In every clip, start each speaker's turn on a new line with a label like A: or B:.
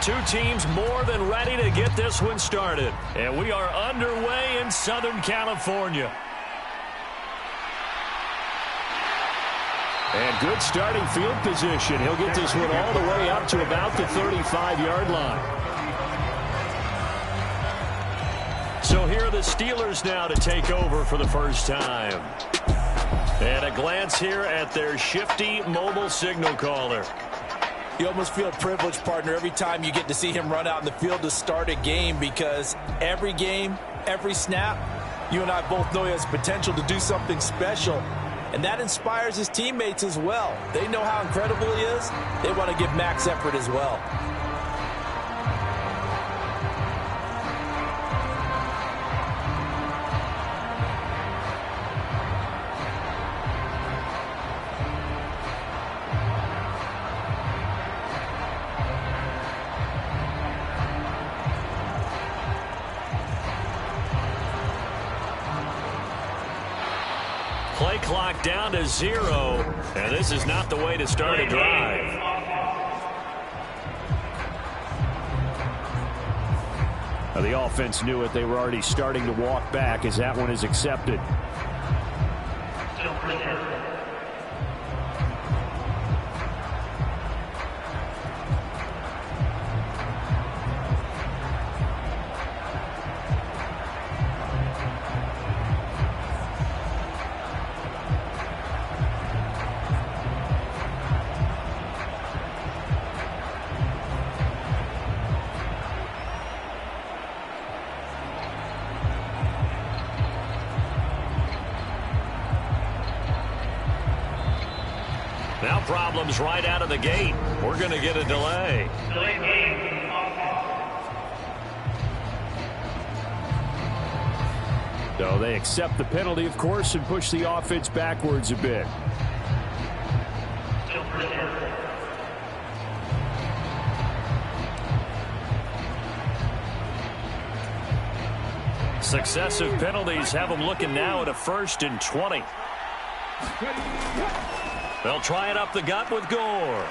A: two teams more than ready to get this one started. And we are underway in Southern California. And good starting field position. He'll get this one all the way up to about the 35-yard line. So here are the Steelers now to take over for the first time. And a glance here at their shifty mobile signal caller.
B: You almost feel privileged, partner, every time you get to see him run out in the field to start a game, because every game, every snap, you and I both know he has potential to do something special. And that inspires his teammates as well. They know how incredible he is. They want to give max effort as well.
A: Play clock down to 0, and this is not the way to start a drive. Now, the offense knew it. They were already starting to walk back as that one is accepted. Now problems right out of the gate. We're going to get a delay. So they accept the penalty, of course, and push the offense backwards a bit. Successive penalties have them looking now at a 1st and 20. They'll try it up the gut with Gore.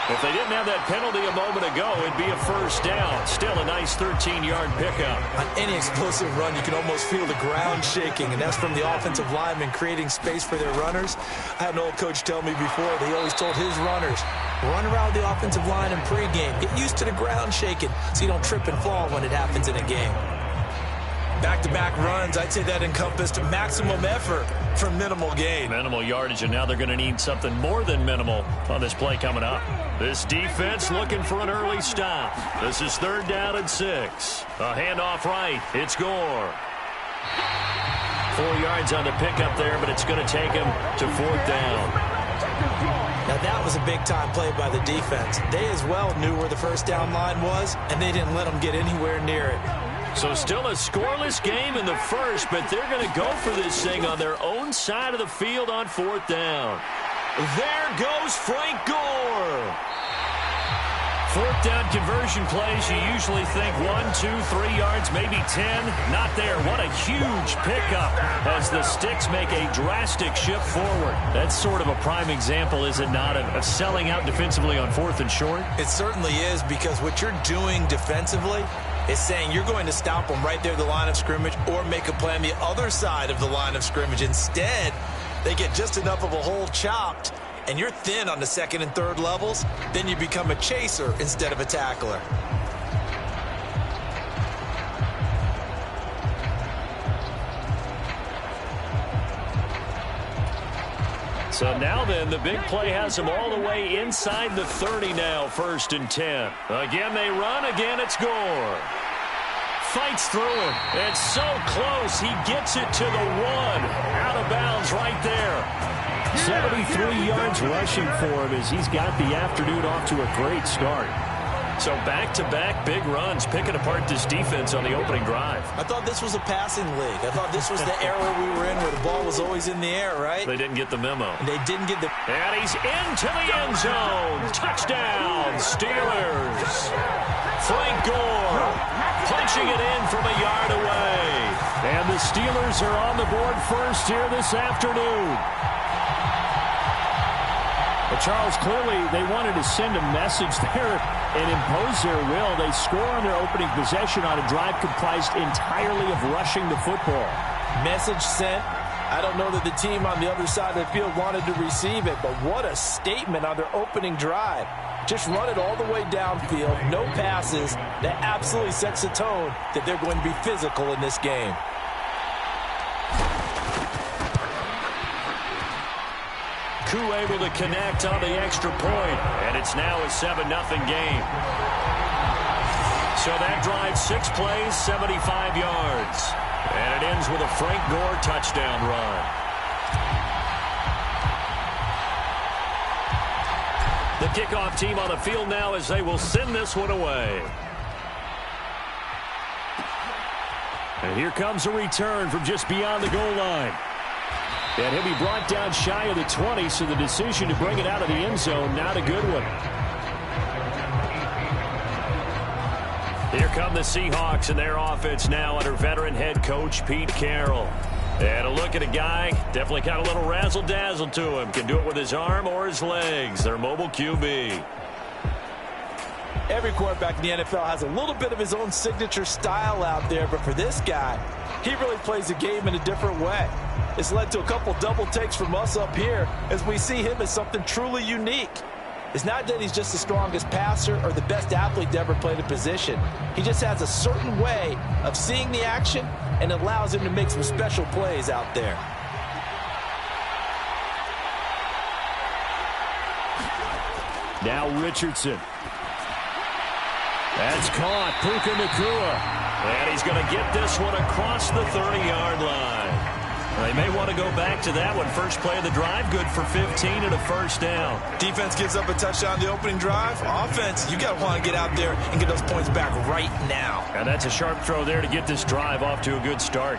A: If they didn't have that penalty a moment ago, it'd be a 1st down. Still a nice 13-yard pickup.
B: On any explosive run, you can almost feel the ground shaking, and that's from the offensive linemen creating space for their runners. I had an old coach tell me before, they always told his runners, run around the offensive line in pregame. Get used to the ground shaking so you don't trip and fall when it happens in a game. Back-to-back runs, I'd say that encompassed maximum effort for minimal gain.
A: Minimal yardage, and now they're going to need something more than minimal on this play coming up. This defense looking for an early stop. This is 3rd down and 6. A handoff right. It's Gore. 4 yards on the pickup there, but it's going to take him to 4th down.
B: Now that was a big-time play by the defense. They as well knew where the 1st down line was, and they didn't let them get anywhere near it.
A: So still a scoreless game in the 1st, but they're going to go for this thing on their own side of the field on 4th down. There goes Frank Gore. 4th down conversion plays, you usually think 1, 2, 3 yards, maybe 10. Not there. What a huge pickup as the Sticks make a drastic shift forward. That's sort of a prime example, is it not, of selling out defensively on 4th and short?
B: It certainly is, because what you're doing defensively is saying you're going to stop them right there at the line of scrimmage or make a play on the other side of the line of scrimmage. Instead, they get just enough of a hole chopped, and you're thin on the 2nd and 3rd levels, then you become a chaser instead of a tackler.
A: So now then, the big play has them all the way inside the 30 now, 1st and 10. Again, they run. Again, it's Gore. Fights through him. It's so close. He gets it to the 1. Out of bounds right there. 73 yards rushing for him as he's got the afternoon off to a great start. So back-to-back big runs, picking apart this defense on the opening drive.
B: I thought this was a passing league. I thought this was the era we were in where the ball was always in the air, right?
A: They didn't get the memo.
B: And they didn't get the...
A: And he's into the end zone. Touchdown, Steelers. Frank Gore punching it in from a yard away. And the Steelers are on the board first here this afternoon. Well, Charles, clearly they wanted to send a message there and impose their will. They score on their opening possession on a drive comprised entirely of rushing the football.
B: Message sent. I don't know that the team on the other side of the field wanted to receive it, but what a statement on their opening drive. Just run it all the way downfield, no passes. That absolutely sets the tone that they're going to be physical in this game.
A: Koo able to connect on the extra point, and it's now a 7-0 game. So that drive, 6 plays, 75 yards. And it ends with a Frank Gore touchdown run. The kickoff team on the field now as they will send this one away. And here comes a return from just beyond the goal line. And he'll be brought down shy of the 20, so the decision to bring it out of the end zone, not a good one. Here come the Seahawks and their offense now under veteran head coach Pete Carroll. And a look at a guy, definitely got a little razzle-dazzle to him. Can do it with his arm or his legs. Their mobile QB.
B: Every quarterback in the NFL has a little bit of his own signature style out there, but for this guy, he really plays the game in a different way. It's led to a couple double takes from us up here as we see him as something truly unique. It's not that he's just the strongest passer or the best athlete to ever play the position. He just has a certain way of seeing the action and allows him to make some special plays out there.
A: Now Richardson. That's caught. Puka Nacua. And he's going to get this one across the 30-yard line. They may want to go back to that one. First play of the drive, good for 15 and a first down.
B: Defense gives up a touchdown on the opening drive. Offense, you got to want to get out there and get those points back right now.
A: And that's a sharp throw there to get this drive off to a good start.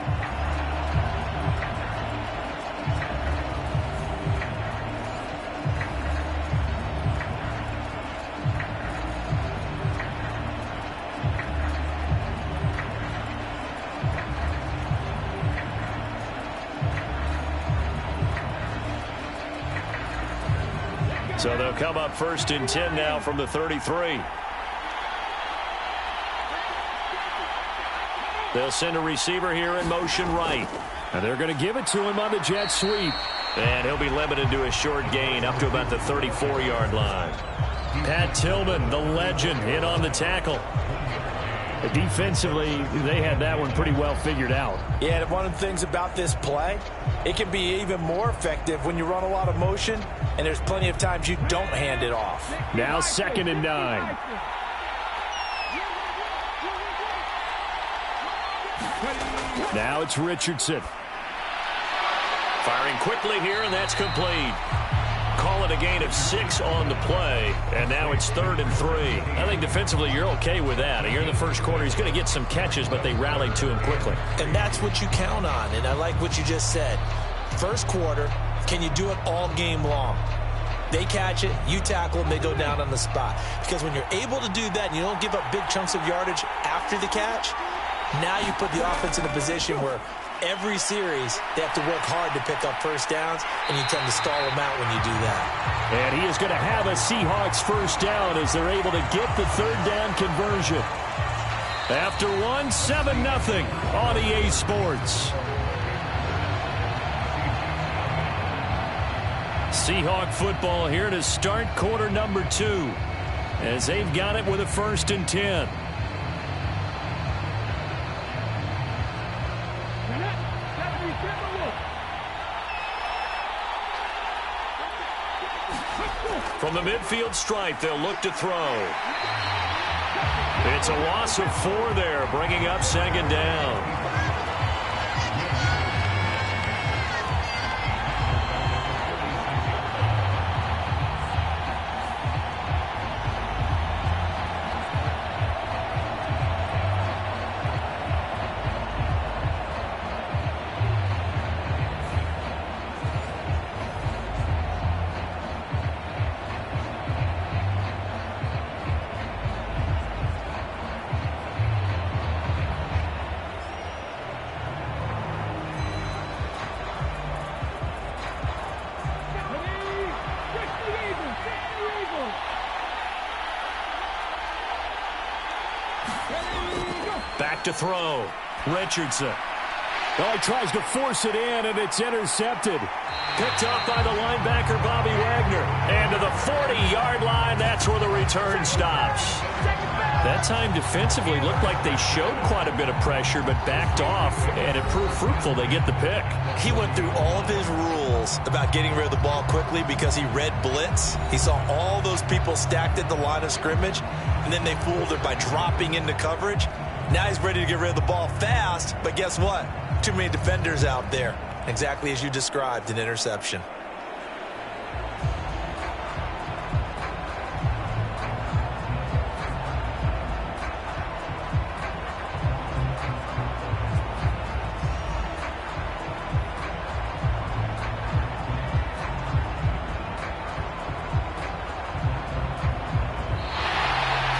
A: So they'll come up 1st and 10 now from the 33. They'll send a receiver here in motion right. And they're going to give it to him on the jet sweep. And he'll be limited to a short gain up to about the 34-yard line. Pat Tillman, the legend, in on the tackle. Defensively, they had that one pretty well figured out.
B: Yeah, and one of the things about this play, it can be even more effective when you run a lot of motion, and there's plenty of times you don't hand it off.
A: Now 2nd and 9. Now it's Richardson. Firing quickly here, and that's complete. Call it a gain of 6 on the play, and now it's 3rd and 3. I think defensively you're okay with that. Here in the first quarter, he's going to get some catches, but they rallied to him quickly.
B: And that's what you count on, and I like what you just said. First quarter, can you do it all game long? They catch it, you tackle them, they go down on the spot. Because when you're able to do that and you don't give up big chunks of yardage after the catch, now you put the offense in a position where every series they have to work hard to pick up first downs, and you tend to stall them out when you do that.
A: And he is going to have a Seahawks first down as they're able to get the 3rd down conversion. After 7-0 on EA Sports. Seahawk football here to start quarter number 2 as they've got it with a 1st and 10. From the midfield stripe, they'll look to throw. It's a loss of 4 there, bringing up 2nd down. back to throw. Richardson.
C: Well, he tries to force it in, and it's intercepted.
A: Picked up by the linebacker, Bobby Wagner. And to the 40-yard line, that's where the return stops. That time defensively looked like they showed quite a bit of pressure, but backed off, and it proved fruitful. They get the pick.
B: He went through all of his rules about getting rid of the ball quickly because he read blitz. He saw all those people stacked at the line of scrimmage, and then they fooled it by dropping into coverage. Now he's ready to get rid of the ball fast, but guess what? Too many defenders out there. Exactly as you described, an interception.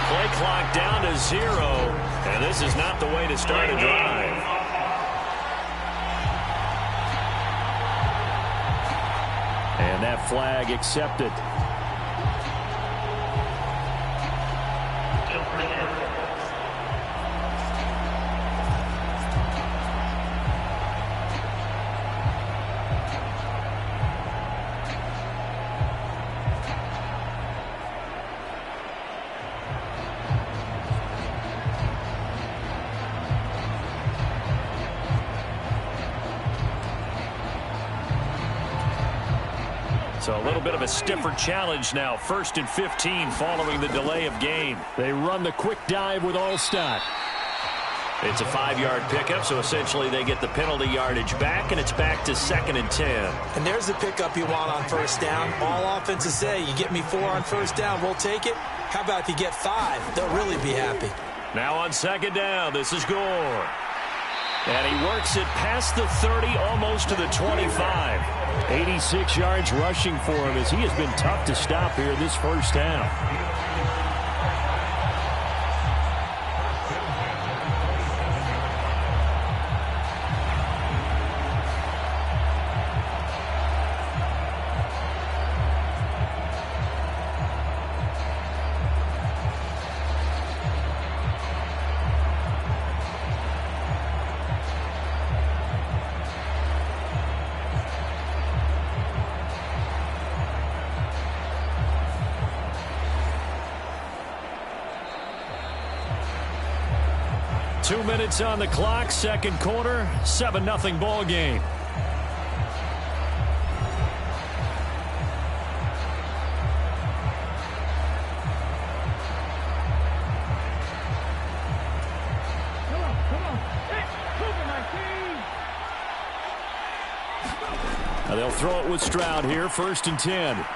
A: Play clock down to 0, and this is not the way to start a drive. And that flag accepted. So a little bit of a stiffer challenge now. 1st and 15 following the delay of game.
C: They run the quick dive with Allstott.
A: It's a 5-yard pickup, so essentially they get the penalty yardage back, and it's back to 2nd and 10.
B: And there's the pickup you want on 1st down. All offenses say, you get me 4 on 1st down, we'll take it. How about if you get 5? They'll really be happy.
A: Now on 2nd down, this is Gore. And he works it past the 30, almost to the 25.
C: 86 yards rushing for him as he has been tough to stop here this 1st down. Two minutes on the clock, 2nd quarter, 7-0 ball game. Now they'll throw it with Stroud here, 1st and 10.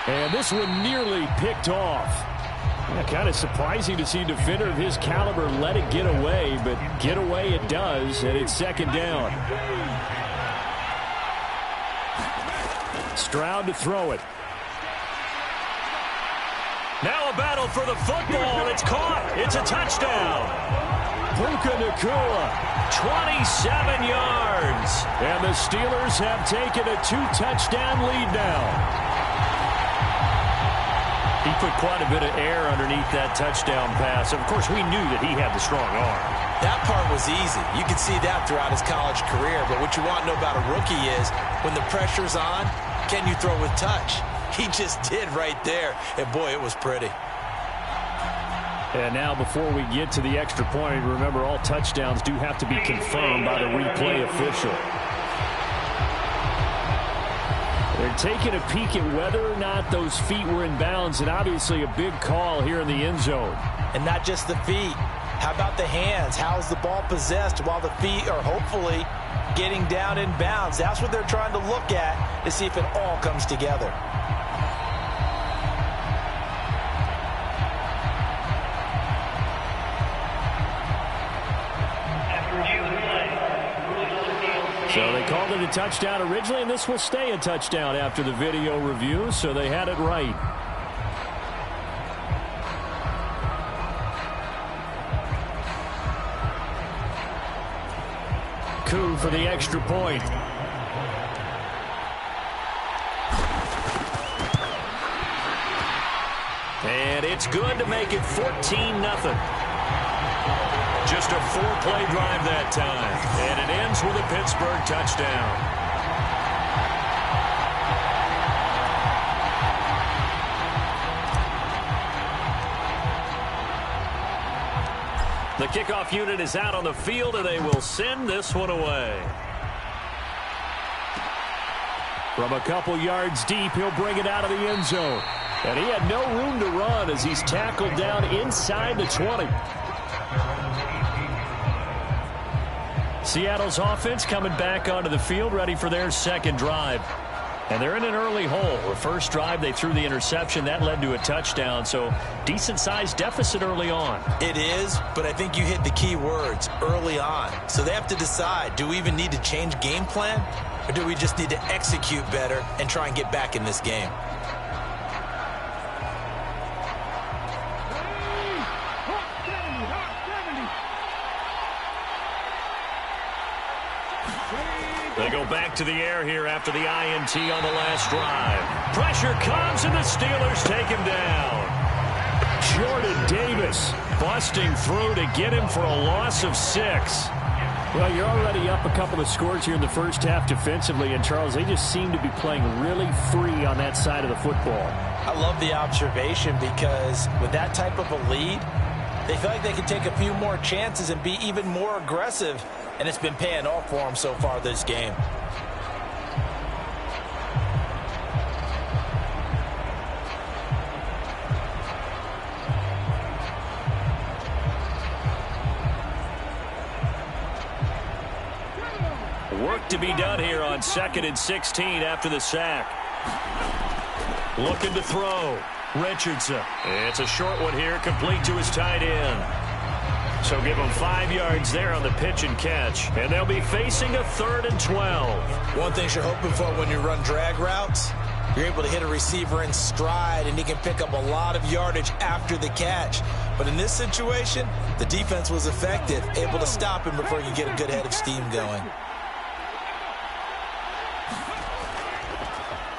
C: And this one nearly picked off. Yeah, kind of surprising to see a defender of his caliber let it get away, but get away it does, and it's 2nd down. Stroud to throw it.
A: Now a battle for the football. It's caught. It's a touchdown.
C: Puka Nacua.
A: 27 yards.
C: And the Steelers have taken a 2-touchdown lead now.
A: He put quite a bit of air underneath that touchdown pass. Of course, we knew that he had the strong arm.
B: That part was easy. You could see that throughout his college career. But what you want to know about a rookie is when the pressure's on, can you throw with touch? He just did right there. And, boy, it was pretty.
C: And now before we get to the extra point, remember all touchdowns do have to be confirmed by the replay official. They're taking a peek at whether or not those feet were in bounds, and obviously a big call here in the end zone.
B: And not just the feet. How about the hands? How's the ball possessed while the feet are hopefully getting down in bounds? That's what they're trying to look at to see if it all comes together.
C: So they called it a touchdown originally, and this will stay a touchdown after the video review, so they had it right. Coup for the extra point.
A: And it's good to make it 14-0. Just a 4-play drive that time, and it ends with a Pittsburgh touchdown. The kickoff unit is out on the field, and they will send this one away.
C: From a couple yards deep, he'll bring it out of the end zone. And he had no room to run as he's tackled down inside the 20. Seattle's offense coming back onto the field, ready for their second drive. And they're in an early hole. The first drive, they threw the interception. That led to a touchdown, so decent-sized deficit early on.
B: It is, but I think you hit the key words, early on. So they have to decide, do we even need to change game plan, or do we just need to execute better and try and get back in this game?
A: They go back to the air here after the INT on the last drive. Pressure comes, and the Steelers take him down.
C: Jordan Davis busting through to get him for a loss of 6. Well, you're already up a couple of scores here in the first half defensively, and Charles, they just seem to be playing really free on that side of the football.
B: I love the observation because with that type of a lead, they feel like they can take a few more chances and be even more aggressive, and it's been paying off for them so far this game.
A: Work to be done here on 2nd and 16 after the sack. Looking to throw. Richardson. It's a short one here, complete to his tight end. So give them 5 yards there on the pitch and catch. And they'll be facing a 3rd and 12.
B: One thing you're hoping for when you run drag routes, you're able to hit a receiver in stride, and he can pick up a lot of yardage after the catch. But in this situation, the defense was effective, able to stop him before you get a good head of steam going.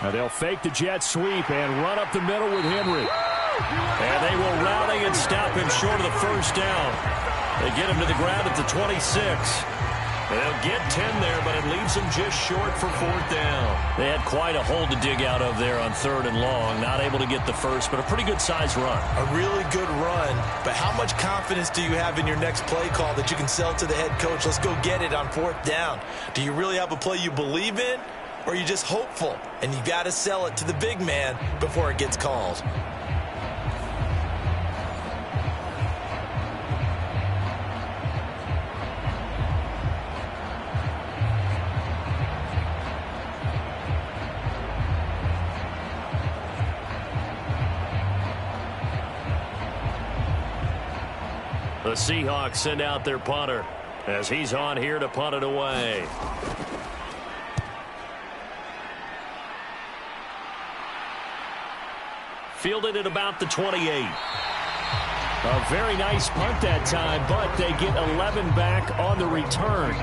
C: Now they'll fake the jet sweep and run up the middle with Henry.
A: And they will rally and stop him short of the first down. They get him to the ground at the 26. And they'll get 10 there, but it leaves them just short for 4th down. They had quite a hole to dig out of there on 3rd and long. Not able to get the first, but a pretty good-sized run.
B: A really good run, but how much confidence do you have in your next play call that you can sell to the head coach? Let's go get it on 4th down. Do you really have a play you believe in? Or are you just hopeful, and you got to sell it to the big man before it gets called?
A: The Seahawks send out their punter as he's on here to punt it away. Fielded at about the 28.
C: A very nice punt that time, but they get 11 back on the return.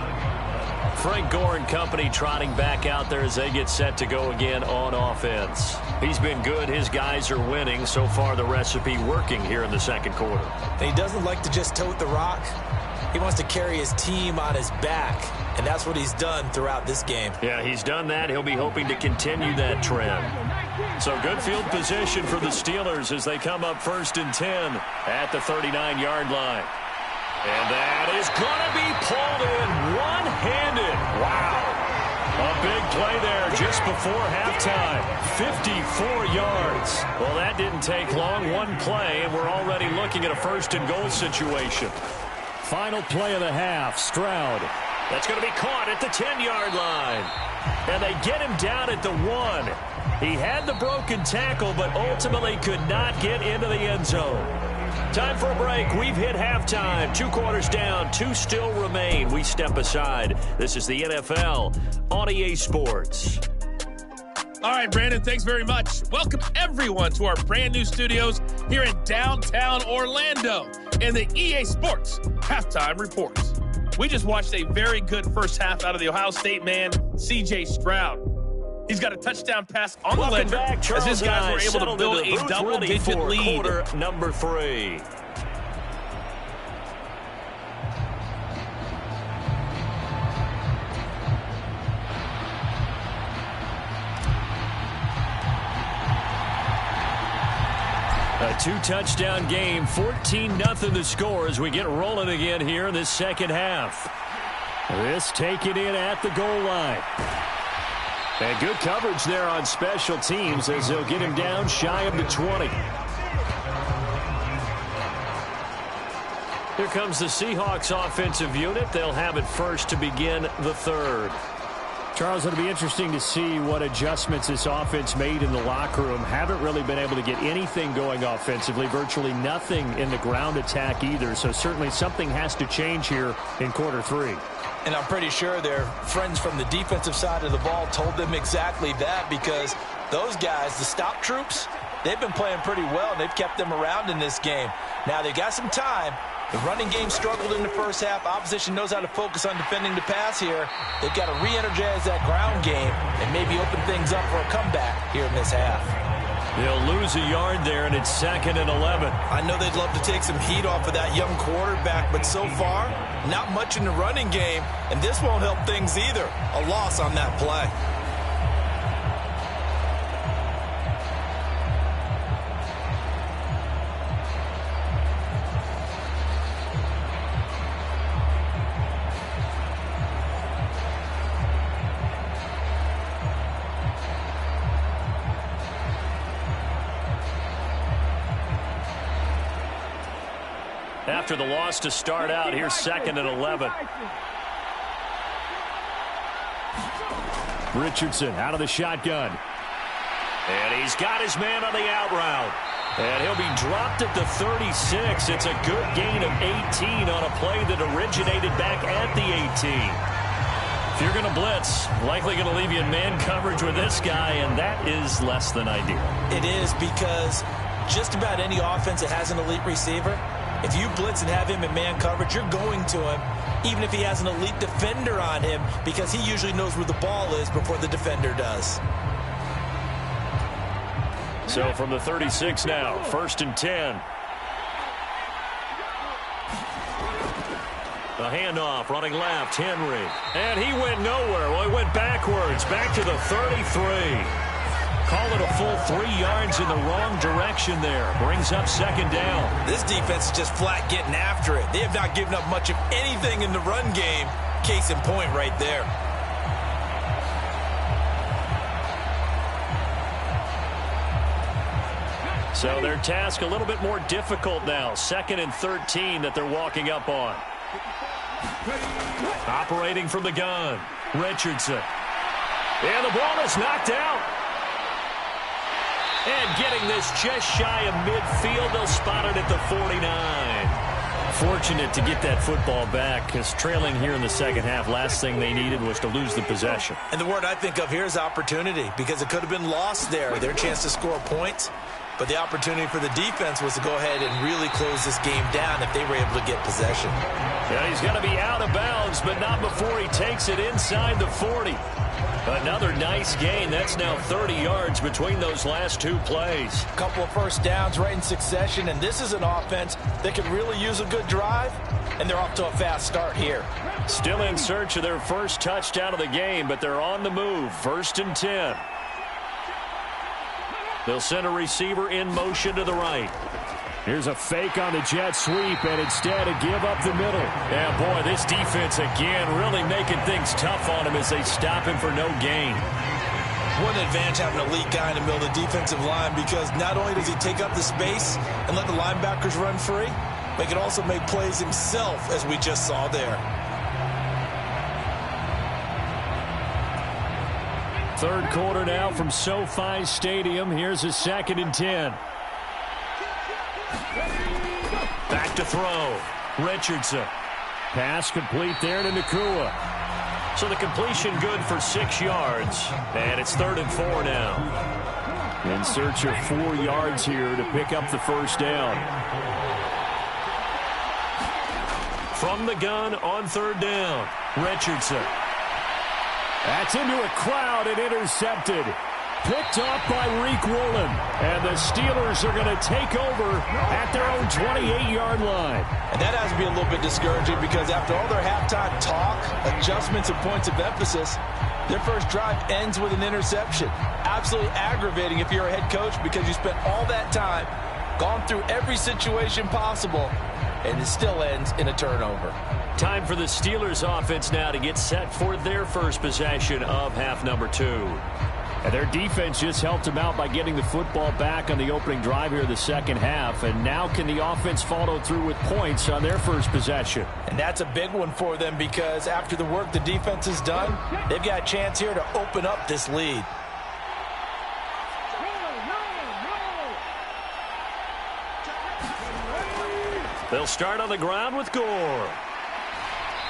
A: Frank Gore and company trotting back out there as they get set to go again on offense. He's been good. His guys are winning. So far, the recipe working here in the second quarter.
B: And he doesn't like to just tote the rock. He wants to carry his team on his back, and that's what he's done throughout this game.
A: Yeah, he's done that. He'll be hoping to continue that trend. So good field position for the Steelers as they come up 1st and 10 at the 39-yard line. And that is going to be pulled in one-handed. Wow. A big play there just before halftime. 54 yards. Well, that didn't take long. One play, and we're already looking at a 1st and goal situation.
C: Final play of the half. Stroud.
A: That's going to be caught at the 10-yard line. And they get him down at the 1. He had the broken tackle, but ultimately could not get into the end zone. Time for a break. We've hit halftime. 2 quarters down. 2 still remain. We step aside. This is the NFL on EA Sports.
D: All right, Brandon, thanks very much. Welcome, everyone, to our brand new studios here in downtown Orlando in the EA Sports Halftime Report. We just watched a very good first half out of the Ohio State man, C.J. Stroud. He's got a touchdown pass on the ledger as his guys were able to build a double-digit lead.
A: Quarter number 3. two-touchdown game, 14-0 the score as we get rolling again here in this second half. This taken in at the goal line. And good coverage there on special teams as they'll get him down shy of the 20. Here comes the Seahawks offensive unit. They'll have it first to begin the third.
C: Charles, it'll be interesting to see what adjustments this offense made in the locker room. Haven't really been able to get anything going offensively, virtually nothing in the ground attack either. So certainly something has to change here in quarter three.
B: And I'm pretty sure their friends from the defensive side of the ball told them exactly that, because those guys, the stop troops, they've been playing pretty well, and they've kept them around in this game. Now, they got some time. The running game struggled in the first half. Opposition knows how to focus on defending the pass here. They've got to re-energize that ground game and maybe open things up for a comeback here in this half.
A: They'll lose a yard there, and it's 2nd and 11.
B: I know they'd love to take some heat off of that young quarterback, but so far, not much in the running game, and this won't help things either. A loss on that play.
A: After the loss to start out, here's 2nd and 11.
C: Richardson out of the shotgun.
A: And he's got his man on the out route. And he'll be dropped at the 36. It's a good gain of 18 on a play that originated back at the 18. If you're going to blitz, likely going to leave you in man coverage with this guy, and that is less than ideal.
B: It is, because just about any offense that has an elite receiver, if you blitz and have him in man coverage, you're going to him, even if he has an elite defender on him, because he usually knows where the ball is before the defender does.
A: So from the 36 now, 1st and 10. The handoff, running left, Henry. And he went nowhere. Well, he went backwards, back to the 33. Call it a full 3 yards in the wrong direction there. Brings up 2nd down.
B: This defense is just flat getting after it. They have not given up much of anything in the run game. Case in point right there.
A: So their task a little bit more difficult now. 2nd and 13 that they're walking up on. Operating from the gun, Richardson. And the ball is knocked out. And getting this just shy of midfield, they'll spot it at the 49. Fortunate to get that football back, because trailing here in the second half, last thing they needed was to lose the possession.
B: And the word I think of here is opportunity, because it could have been lost there, their chance to score points. But the opportunity for the defense was to go ahead and really close this game down if they were able to get possession.
A: Yeah, he's going to be out of bounds, but not before he takes it inside the 40. Another nice gain. That's now 30 yards between those last 2 plays.
B: A couple of first downs right in succession, and this is an offense that could really use a good drive, and they're off to a fast start here.
A: Still in search of their first touchdown of the game, but they're on the move. 1st and 10. They'll send a receiver in motion to the right.
C: Here's a fake on the jet sweep, and instead a give up the middle.
A: Yeah, boy, this defense again really making things tough on him as they stop him for no gain.
B: What an advantage having an elite guy in the middle of the defensive line, because not only does he take up the space and let the linebackers run free, but he can also make plays himself, as we just saw there.
C: 3rd quarter now from SoFi Stadium. Here's a 2nd and 10.
A: Back to throw. Richardson.
C: Pass complete there to Nakua.
A: So the completion good for 6 yards. And it's 3rd and 4 now.
C: In search of 4 yards here to pick up the first down.
A: From the gun on 3rd down. Richardson.
C: That's into a crowd and intercepted. Picked off by Reek Woolen. And the Steelers are going to take over at their own 28-yard line.
B: And that has to be a little bit discouraging, because after all their halftime talk, adjustments, and points of emphasis, their first drive ends with an interception. Absolutely aggravating if you're a head coach, because you spent all that time Gone through every situation possible, and it still ends in a turnover.
A: Time for the Steelers offense now to get set for their first possession of half number 2.
C: And their defense just helped them out by getting the football back on the opening drive here in the second half. And now can the offense follow through with points on their first possession?
B: And that's a big one for them because after the work the defense has done, they've got a chance here to open up this lead.
A: They'll start on the ground with Gore.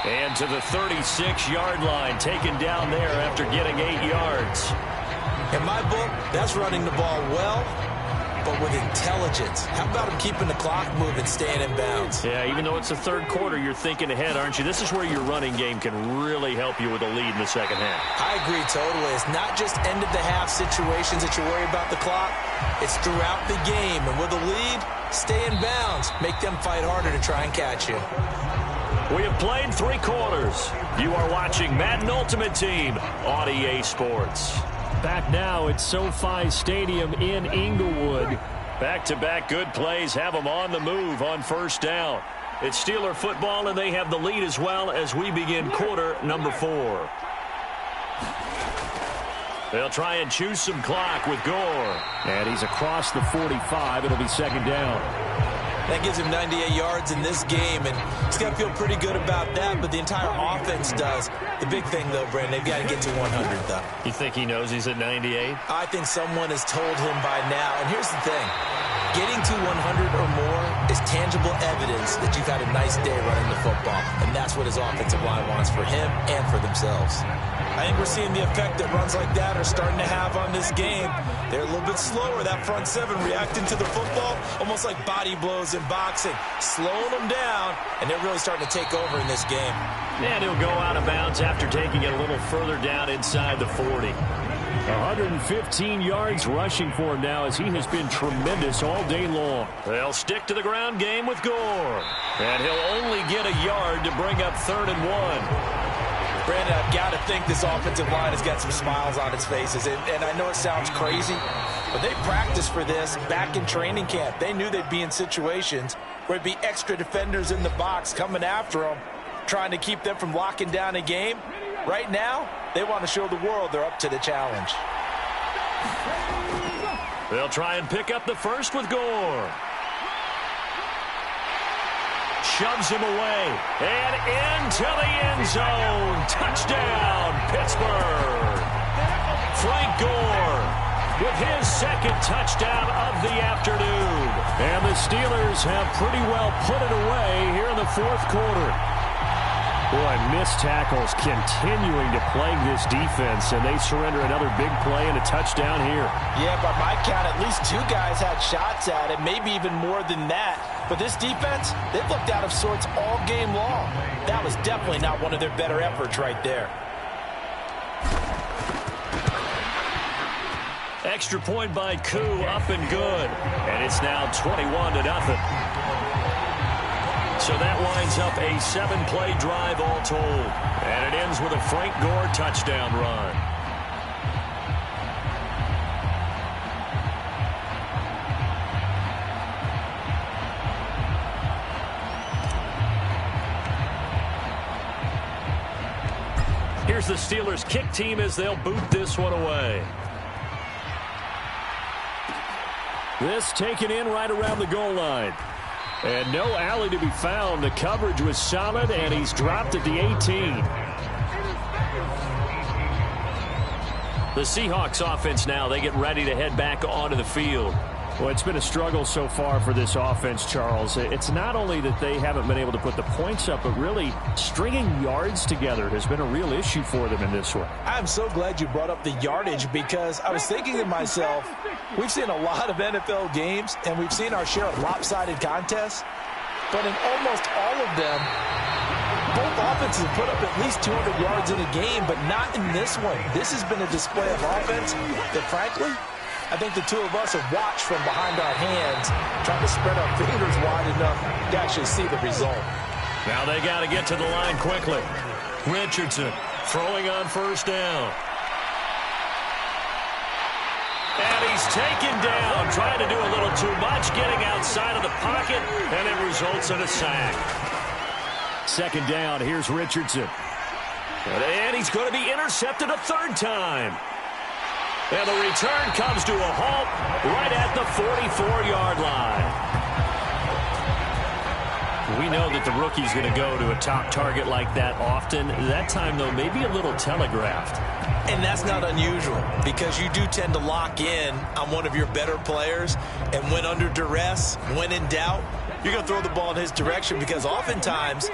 A: And to the 36-yard line, taken down there after getting 8 yards.
B: In my book, that's running the ball well, but with intelligence. How about him keeping the clock moving, staying in bounds?
A: Yeah, even though it's the third quarter, you're thinking ahead, aren't you? This is where your running game can really help you with a lead in the second half.
B: I agree totally. It's not just end-of-the-half situations that you worry about the clock. It's throughout the game. And with a lead, stay in bounds. Make them fight harder to try and catch you.
A: We have played 3 quarters. You are watching Madden Ultimate Team on EA Sports.
C: Back now at SoFi Stadium in Inglewood.
A: Back-to-back good plays have them on the move on first down. It's Steeler football, and they have the lead as well as we begin quarter number 4. They'll try and choose some clock with Gore.
C: And he's across the 45. It'll be second down.
B: That gives him 98 yards in this game, and he's got to feel pretty good about that, but the entire offense does. The big thing, though, Brandon, they've got to get to 100, though.
A: You think he knows he's at 98?
B: I think someone has told him by now, and here's the thing. Getting to 100 or more is tangible evidence that you've had a nice day running the football, and that's what his offensive line wants for him and for themselves. I think we're seeing the effect that runs like that are starting to have on this game. They're a little bit slower, that front seven reacting to the football, almost like body blows in boxing, slowing them down, and they're really starting to take over in this game.
A: And he'll go out of bounds after taking it a little further down inside the 40.
C: 115 yards rushing for him now as he has been tremendous all day long.
A: They'll stick to the ground game with Gore. And he'll only get a yard to bring up 3rd and 1.
B: Brandon, I've got to think this offensive line has got some smiles on its faces. And I know it sounds crazy, but they practiced for this back in training camp. They knew they'd be in situations where it'd be extra defenders in the box coming after them, trying to keep them from locking down a game. Right now, they want to show the world they're up to the challenge.
A: They'll try and pick up the first with Gore. Shoves him away. And into the end zone. Touchdown, Pittsburgh. Frank Gore with his second touchdown of the afternoon.
C: And the Steelers have pretty well put it away here in the fourth quarter. Boy, missed tackles continuing to plague this defense, and they surrender another big play and a touchdown here.
B: Yeah, by my count, at least 2 guys had shots at it, maybe even more than that. But this defense, they've looked out of sorts all game long. That was definitely not one of their better efforts right there.
A: Extra point by Koo, up and good. And it's now 21-0. So that winds up a 7-play drive all told. And it ends with a Frank Gore touchdown run. Here's the Steelers kick team as they'll boot this one away.
C: This taken in right around the goal line. And no alley to be found. The coverage was solid, and he's dropped at the 18.
A: The Seahawks offense now, they get ready to head back onto the field.
C: Well, it's been a struggle so far for this offense, Charles. It's not only that they haven't been able to put the points up, but really stringing yards together has been a real issue for them in this one.
B: I'm so glad you brought up the yardage because I was thinking to myself, we've seen a lot of NFL games and we've seen our share of lopsided contests, but in almost all of them, both offenses have put up at least 200 yards in a game, but not in this one. This has been a display of offense that, frankly, I think the two of us have watched from behind our hands, trying to spread our fingers wide enough to actually see the result.
A: Now they got to get to the line quickly. Richardson throwing on first down. And he he's taken down, trying to do a little too much, getting outside of the pocket, and it results in a sack.
C: Second down, here's Richardson.
A: And he's going to be intercepted a third time. And the return comes to a halt right at the 44-yard line. We know that the rookie's going to go to a top target like that often. That time, though, maybe a little telegraphed.
B: And that's not unusual because you do tend to lock in on one of your better players, and when under duress, when in doubt, you're going to throw the ball in his direction because oftentimes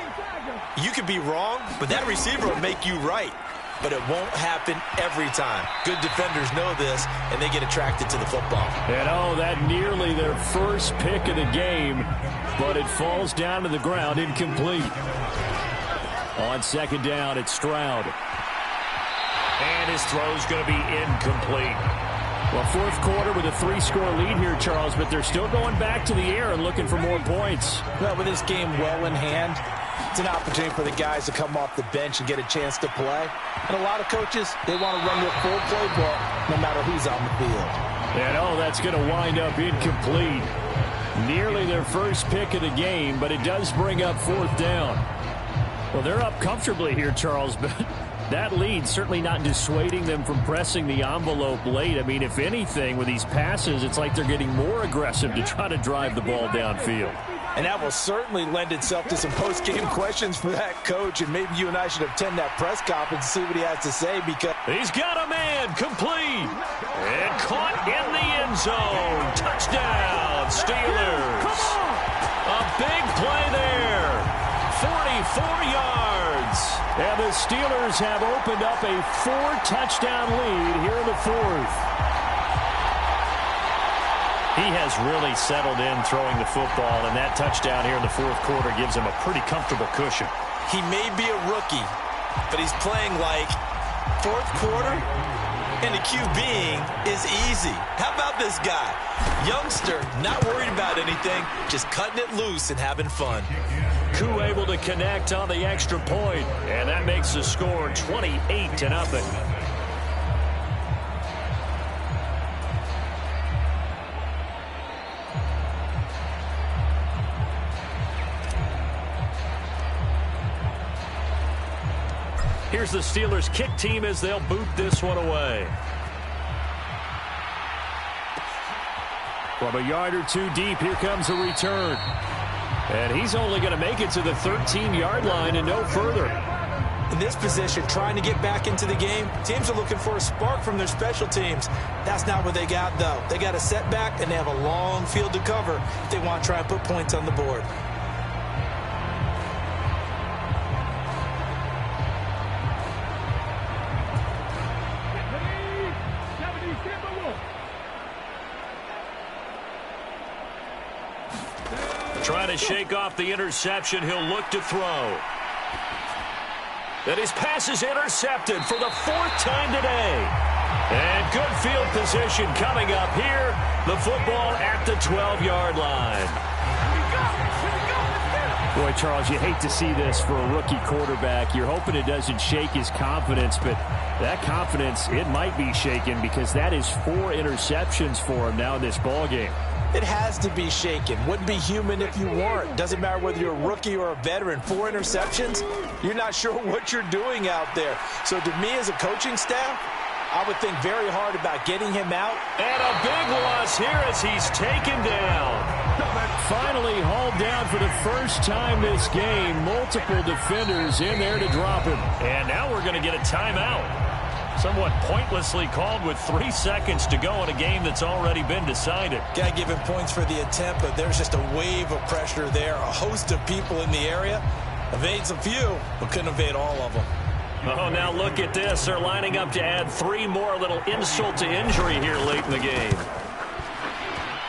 B: you could be wrong, but that receiver will make you right. But it won't happen every time. Good defenders know this, and they get attracted to the football.
C: And, oh, that nearly their first pick of the game, but it falls down to the ground incomplete. On second down, it's Stroud.
A: And his throw's going to be incomplete.
C: Well, fourth quarter with a 3-score lead here, Charles, but they're still going back to the air and looking for more points.
E: Well, with this game well in hand, it's an opportunity for the guys to come off the bench and get a chance to play. And a lot of coaches, they want to run their full playbook no matter who's on the field.
C: And, oh, that's going to wind up incomplete. Nearly their first pick of the game, but it does bring up fourth down. Well, they're up comfortably here, Charles, but that lead certainly not dissuading them from pressing the envelope late. I mean, if anything, with these passes, it's like they're getting more aggressive to try to drive the ball downfield.
E: And that will certainly lend itself to some post-game questions for that coach, and maybe you and I should attend that press conference and see what he has to say because
A: he's got a man complete and caught in the end zone. Touchdown, Steelers. A big play there. 44 yards.
C: And the Steelers have opened up a 4-touchdown lead here in the fourth.
A: He has really settled in throwing the football, and that touchdown here in the fourth quarter gives him a pretty comfortable cushion.
B: He may be a rookie, but he's playing like fourth quarter, and the QBing is easy. How about this guy? Youngster, not worried about anything, just cutting it loose and having fun.
A: Koo able to connect on the extra point, and that makes the score 28-0. Here's the Steelers kick team as they'll boot this one away.
C: From a yard or two deep, here comes a return. And he's only going to make it to the 13-yard line and no further.
B: In this position, trying to get back into the game, teams are looking for a spark from their special teams. That's not what they got, though. They got a setback, and they have a long field to cover if they want to try and put points on the board.
A: Trying to shake off the interception. He'll look to throw. And his pass is intercepted for the fourth time today. And good field position coming up here. The football at the 12-yard line.
C: Boy, Charles, you hate to see this for a rookie quarterback. You're hoping it doesn't shake his confidence, but that confidence, it might be shaken because that is 4 interceptions for him now in this ballgame.
E: it has to be shaken. Wouldn't be human if you weren't. Doesn't matter whether you're a rookie or a veteran. 4 interceptions, you're not sure what you're doing out there. So to me as a coaching staff, I would think very hard about getting him out.
A: And a big loss here as he's taken down.
C: Finally hauled down for the first time this game. Multiple defenders in there to drop him.
A: And now we're going to get a timeout. Somewhat pointlessly called with 3 seconds to go in a game that's already been decided.
B: Got to give him points for the attempt, but there's just a wave of pressure there. A host of people in the area. Evades a few, but couldn't evade all of them.
A: Oh, now look at this. They're lining up to add 3 more, little insult to injury here late in the game.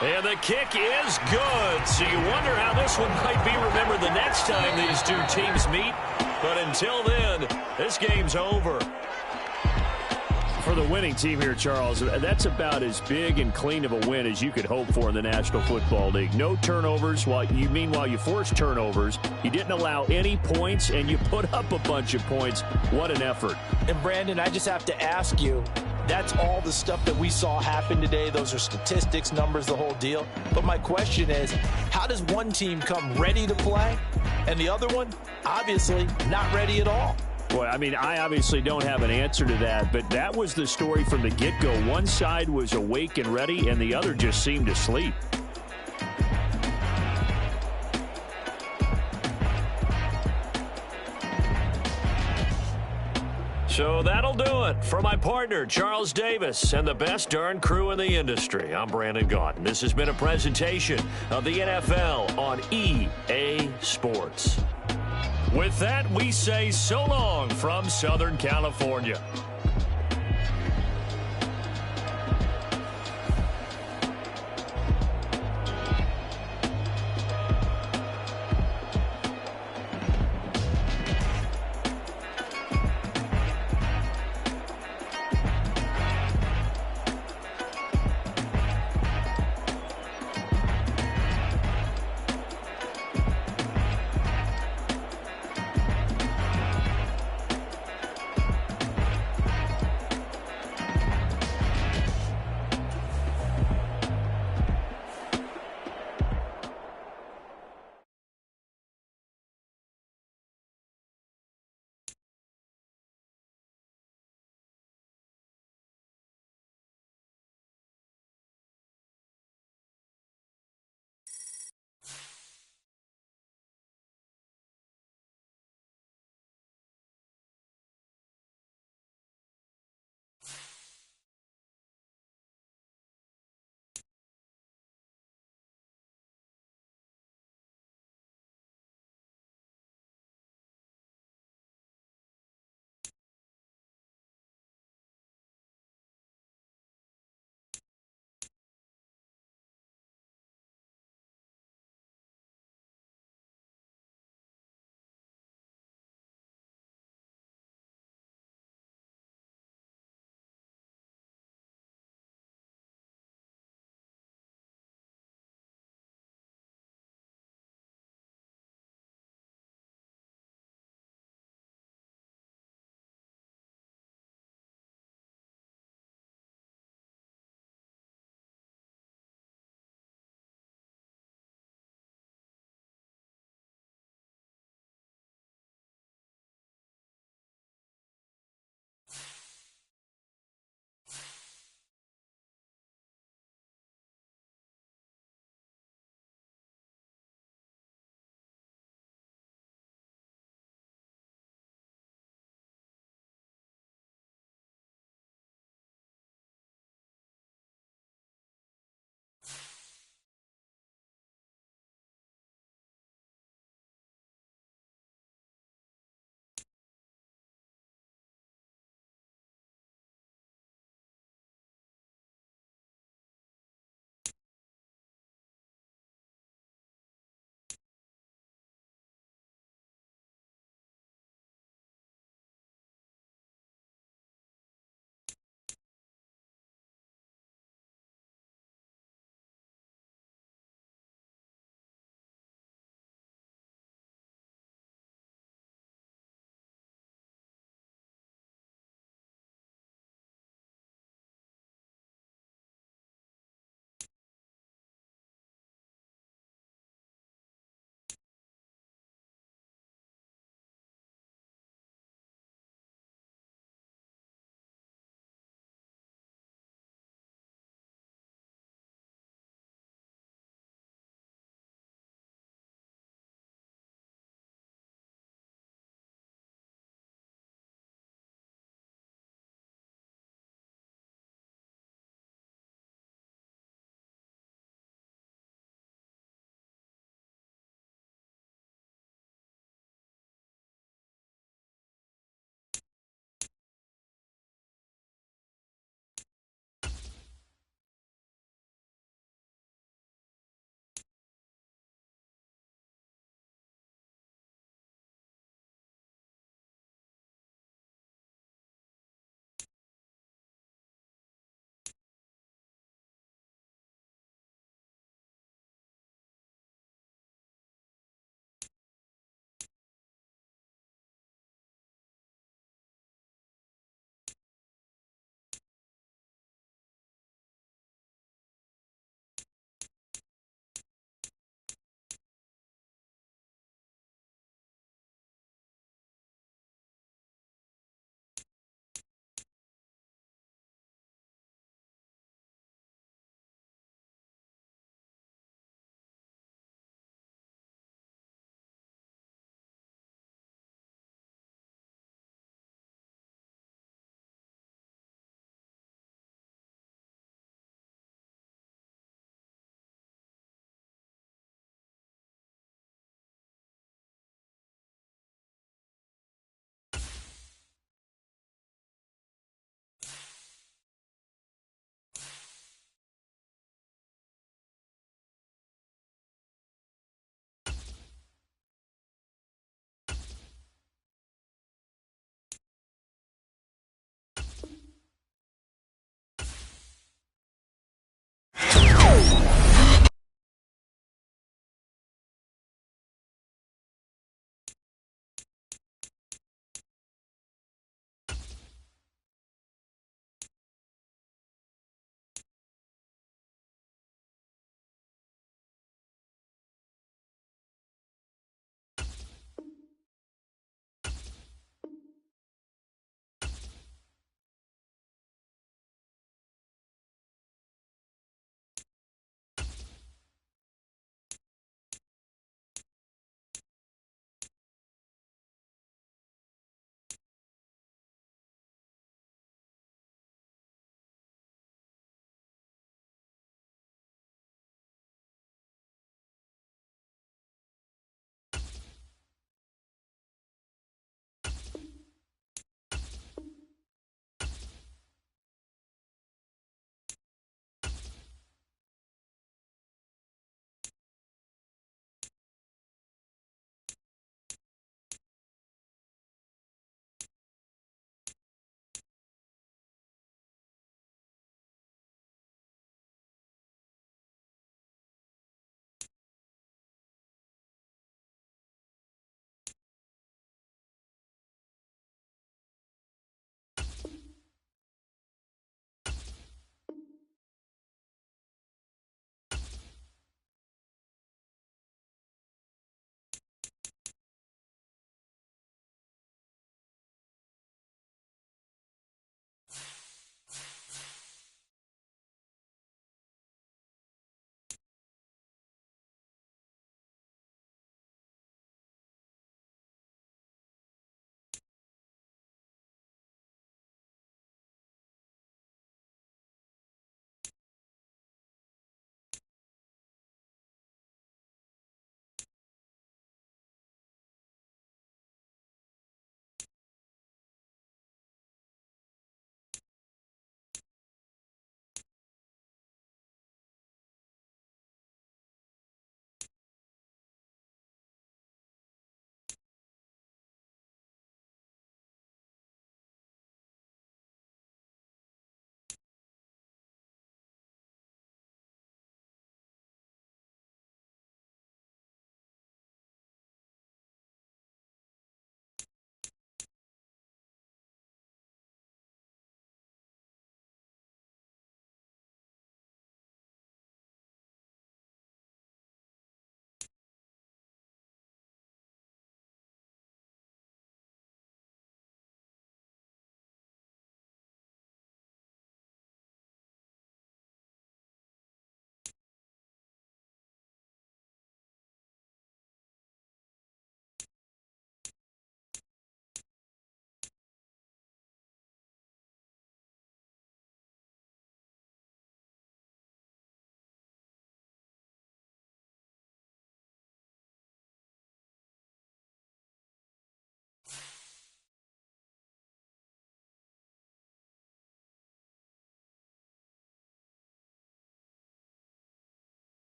A: And the kick is good. So you wonder how this one might be remembered the next time these two teams meet. But until then, this game's over.
C: For the winning team here, Charles, that's about as big and clean of a win as you could hope for in the National Football League. No turnovers. Meanwhile, you forced turnovers. You didn't allow any points, and you put up a bunch of points. What an effort.
E: And, Brandon, I just have to ask you, That's all the stuff that we saw happen today. Those are statistics, numbers, the whole deal. But my question is, how does one team come ready to play and the other one, obviously, not ready at all?
C: Boy, I mean, I obviously don't have an answer to that, but that was the story from the get-go. One side was awake and ready, and the other just seemed to sleep.
A: So that'll do it for my partner, Charles Davis, and the best darn crew in the industry. I'm Brandon Gaudin. This has been a presentation of the NFL on EA Sports. With that, we say so long from Southern California.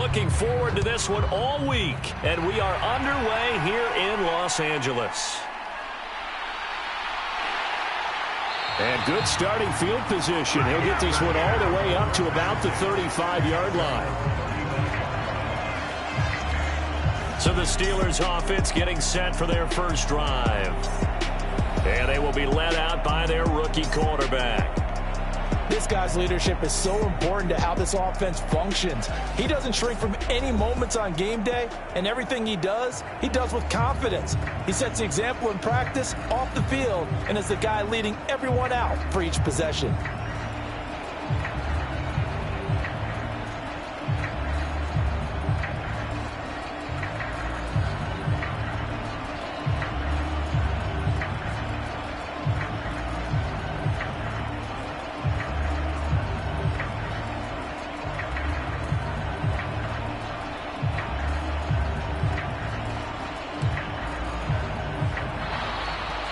A: looking forward to this one all week, and we are underway here in Los Angeles.
C: And good starting field position. He'll get this one all the way up to about the 35-yard line.
A: So the Steelers offense getting set for their first drive. And they will be led out by their rookie quarterback.
E: This guy's leadership is so important to how this offense functions. He doesn't shrink from any moments on game day, and everything he does with confidence. He sets the example in practice, off the field, and is the guy leading everyone out for each possession.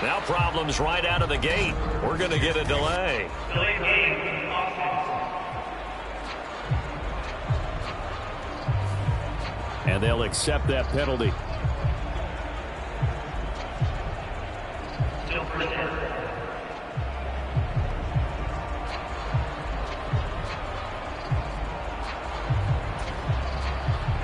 A: Now problems right out of the gate. We're going to get a delay.
C: And they'll accept that penalty.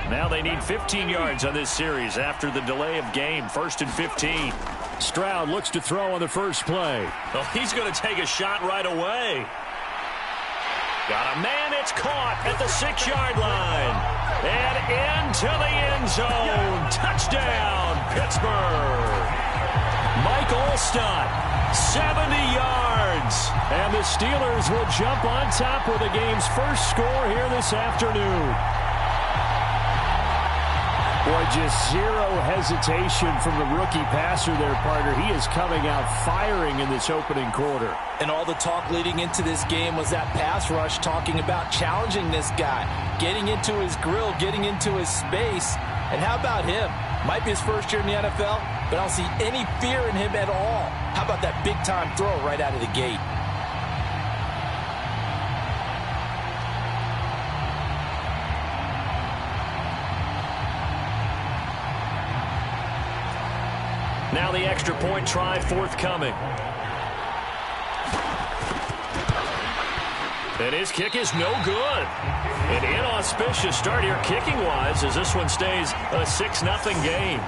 A: Now they need 15 yards on this series after the delay of game. 1st and 15.
C: Stroud looks to throw on the first play.
A: Well, he's going to take a shot right away. Got a man, it's caught at the 6-yard line. And into the end zone. Touchdown, Pittsburgh. Mike Olstad, 70 yards. And the Steelers will jump on top with the game's first score here this afternoon.
C: Boy, just zero hesitation from the rookie passer there, partner. He is coming out firing in this opening quarter.
E: And all the talk leading into this game was that pass rush talking about challenging this guy, getting into his grill, getting into his space. And how about him? Might be his first year in the NFL, but I don't see any fear in him at all. How about that big-time throw right out of the gate?
A: Now the extra point try forthcoming. And his kick is no good. An inauspicious start here kicking-wise as this one stays a 6-0 game.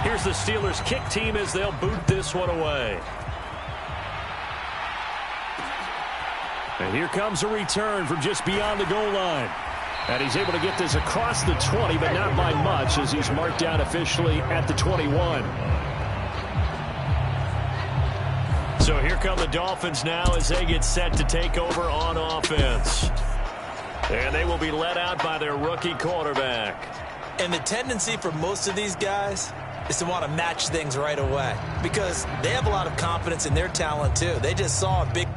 A: Here's the Steelers kick team as they'll boot this one away.
C: And here comes a return from just beyond the goal line. And he's able to get this across the 20, but not by much as he's marked down officially at the 21.
A: So here come the Dolphins now as they get set to take over on offense. And they will be led out by their rookie quarterback.
E: And the tendency for most of these guys is to want to match things right away because they have a lot of confidence in their talent too. They just saw a big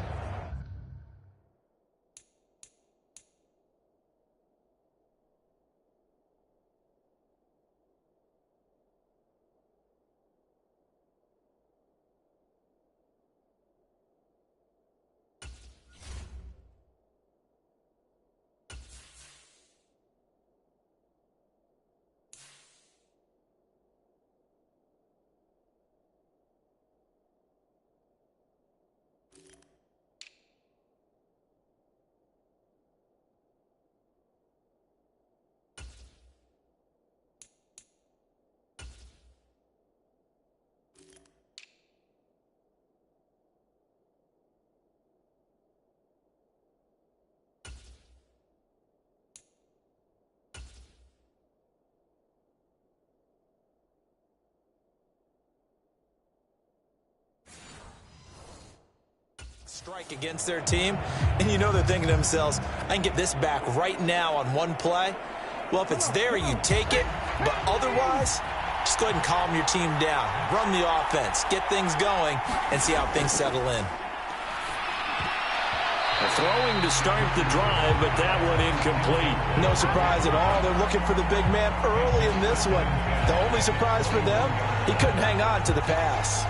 E: strike against their team, and you know they're thinking to themselves, I can get this back right now on one play. Well, if it's there, you take it, but otherwise, just go ahead and calm your team down. Run the offense, get things going, and see how things settle in.
A: Throwing to start the drive, but that one incomplete.
E: No surprise at all. They're looking for the big man early in this one. The only surprise for them, he couldn't hang on to the pass.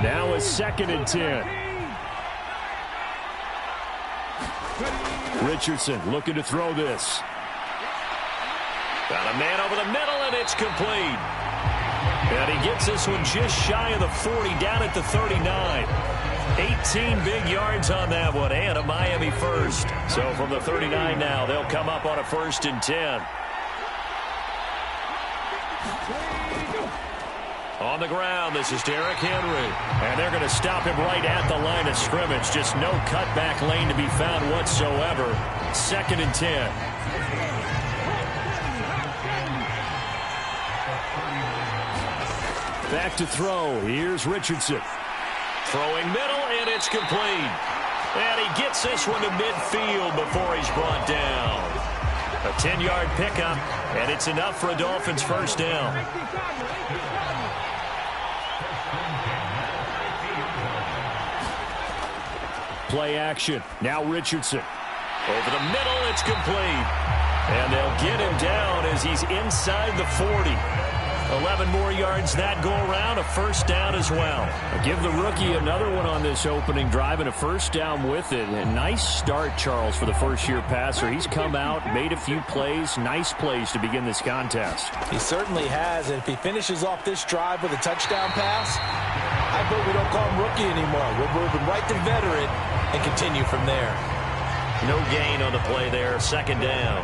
C: Now a 2nd and 10. Richardson looking to throw this.
A: Got a man over the middle, and it's complete. And he gets this one just shy of the 40, down at the 39. 18 big yards on that one, and a Miami first. So from the 39 now, they'll come up on a 1st and 10. On the ground, this is Derrick Henry. And they're going to stop him right at the line of scrimmage. Just no cutback lane to be found whatsoever. 2nd and 10.
C: Back to throw. Here's Richardson.
A: Throwing middle, and it's complete. And he gets this one to midfield before he's brought down. A 10-yard pickup, and it's enough for a Dolphins 1st down.
C: Play action. Now Richardson.
A: Over the middle, it's complete. And they'll get him down as he's inside the 40. 11 more yards that go around, a 1st down as well.
C: Give the rookie another one on this opening drive and a 1st down with it. A nice start, Charles, for the first-year passer. He's come out, made a few plays, nice plays to begin this contest.
E: He certainly has, and if he finishes off this drive with a touchdown pass, I bet we don't call him rookie anymore. We'll move him right to veteran and continue from there.
A: No gain on the play there, 2nd down.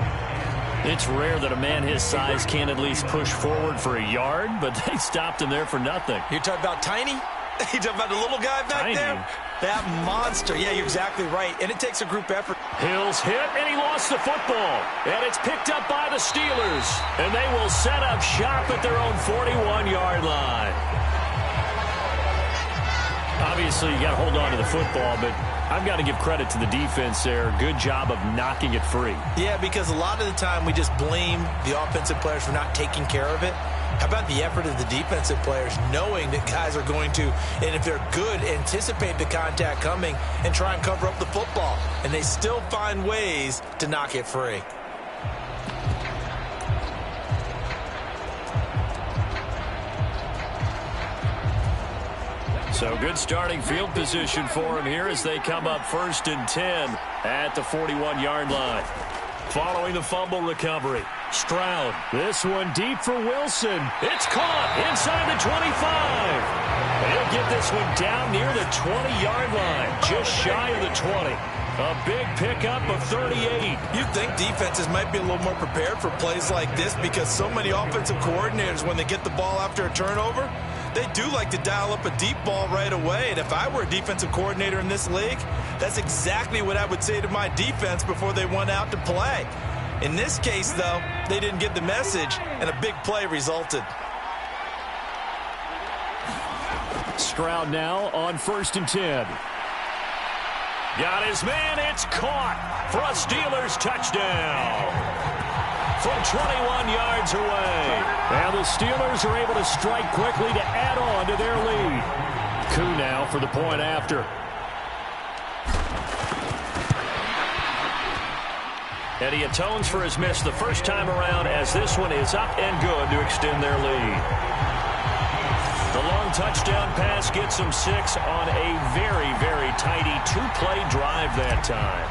C: It's rare that a man his size can't at least push forward for a yard, but they stopped him there for nothing.
E: You're talking about tiny? You're talking about the little guy back there? That monster. Yeah, you're exactly right. And it takes a group effort.
A: Hill's hit, and he lost the football. And it's picked up by the Steelers. And they will set up shop at their own 41-yard line. Obviously, you got to hold on to the football, but I've got to give credit to the defense there. Good job of knocking it free.
E: Yeah, because a lot of the time we just blame the offensive players for not taking care of it. How about the effort of the defensive players knowing that guys are going to, and if they're good, anticipate the contact coming and try and cover up the football. And they still find ways to knock it free.
A: So good starting field position for him here as they come up 1st and 10 at the 41-yard line. Following the fumble recovery, Stroud.
C: This one deep for Wilson.
A: It's caught inside the 25. And he'll get this one down near the 20-yard line, just shy of the 20. A big pickup of 38.
E: You'd think defenses might be a little more prepared for plays like this because so many offensive coordinators, when they get the ball after a turnover, they do like to dial up a deep ball right away. And if I were a defensive coordinator in this league, that's exactly what I would say to my defense before they went out to play. In this case, though, they didn't get the message, and a big play resulted.
C: Stroud now on 1st and 10.
A: Got his man. It's caught for a Steelers touchdown from 21 yards away.
C: And the Steelers are able to strike quickly to add on to their lead. Koo now for the point after.
A: And he atones for his miss the first time around as this one is up and good to extend their lead. The long touchdown pass gets them 6 on a very, very tidy 2-play drive that time.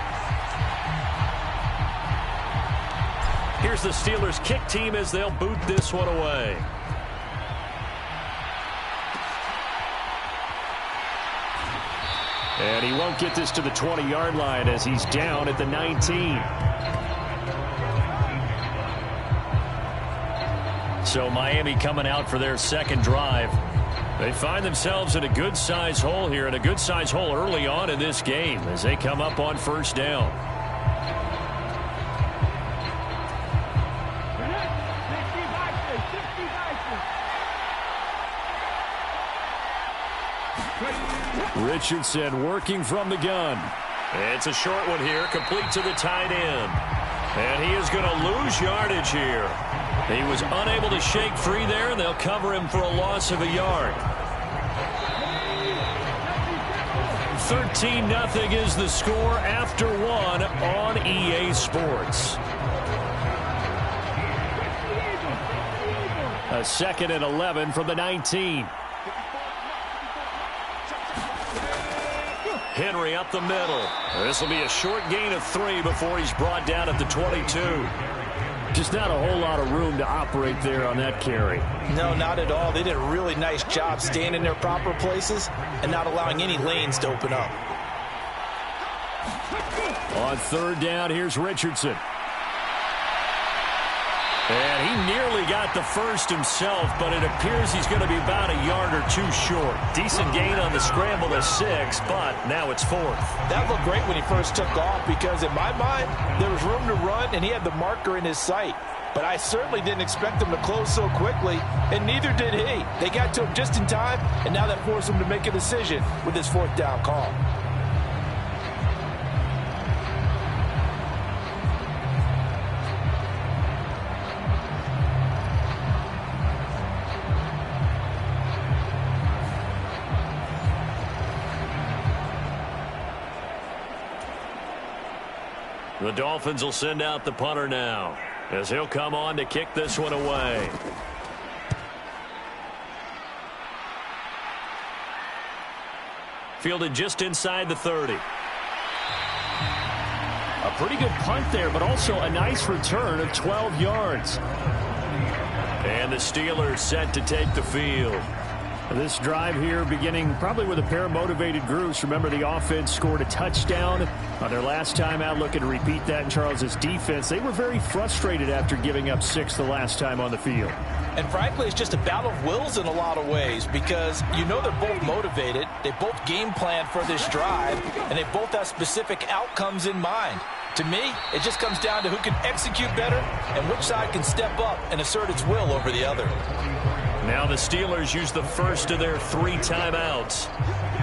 A: Here's the Steelers kick team as they'll boot this one away.
C: And he won't get this to the 20-yard line as he's down at the 19.
A: So Miami coming out for their second drive. They find themselves in a good-sized hole here, and a good-sized hole early on in this game as they come up on 1st down.
C: Richardson working from the gun.
A: It's a short one here, complete to the tight end. And he is going to lose yardage here. He was unable to shake free there, and they'll cover him for a loss of a yard. 13-0 is the score after one on EA Sports. A 2nd and 11 from the 19. Henry up the middle. This will be a short gain of 3 before he's brought down at the 22.
C: Just not a whole lot of room to operate there on that carry.
E: No, not at all. They did a really nice job staying in their proper places and not allowing any lanes to open up.
C: On 3rd down, here's Richardson. And he nearly got the first himself, but it appears he's going to be about a yard or 2 short. Decent gain on the scramble to 6, but now it's 4th.
E: That looked great when he first took off because, in my mind, there was room to run, and he had the marker in his sight. But I certainly didn't expect him to close so quickly, and neither did he. They got to him just in time, and now that forced him to make a decision with his 4th down call.
A: The Dolphins will send out the punter now, as he'll come on to kick this one away. Fielded just inside the 30.
C: A pretty good punt there, but also a nice return of 12 yards.
A: And the Steelers set to take the field.
C: This drive here beginning probably with a pair of motivated groups. Remember, the offense scored a touchdown on their last time out, looking to repeat that in Charles's defense. They were very frustrated after giving up 6 the last time on the field.
E: And frankly, it's just a battle of wills in a lot of ways because you know they're both motivated. They both game planned for this drive, and they both have specific outcomes in mind. To me, it just comes down to who can execute better and which side can step up and assert its will over the other.
A: Now the Steelers use the first of their 3 timeouts.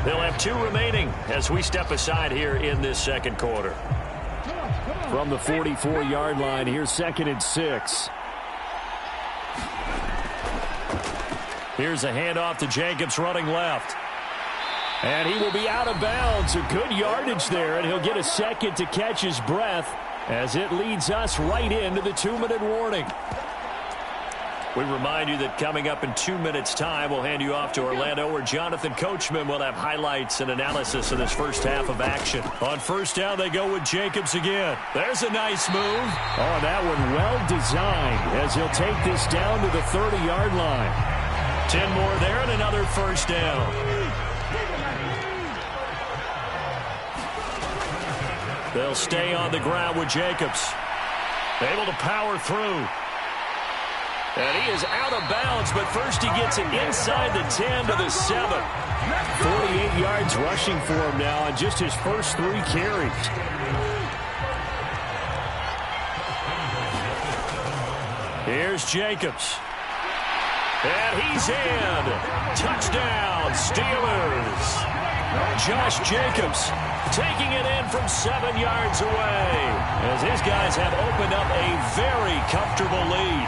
A: They'll have 2 remaining as we step aside here in this second quarter.
C: From the 44-yard line, here's 2nd and 6.
A: Here's a handoff to Jacobs running left.
C: And he will be out of bounds. A good yardage there, and he'll get a second to catch his breath as it leads us right into the 2-minute warning.
A: We remind you that coming up in 2 minutes' time, we'll hand you off to Orlando, where Jonathan Coachman will have highlights and analysis of this first half of action. On 1st down, they go with Jacobs again. There's a nice move.
C: Oh, that one well designed as he'll take this down to the 30-yard line.
A: 10 more there and another 1st down. They'll stay on the ground with Jacobs. Able to power through. And he is out of bounds, but first he gets it inside the 10 to the 7.
C: 48 yards rushing for him now on just his first 3 carries.
A: Here's Jacobs. And he's in. Touchdown, Steelers. Josh Jacobs taking it in from 7 yards away as his guys have opened up a very comfortable lead.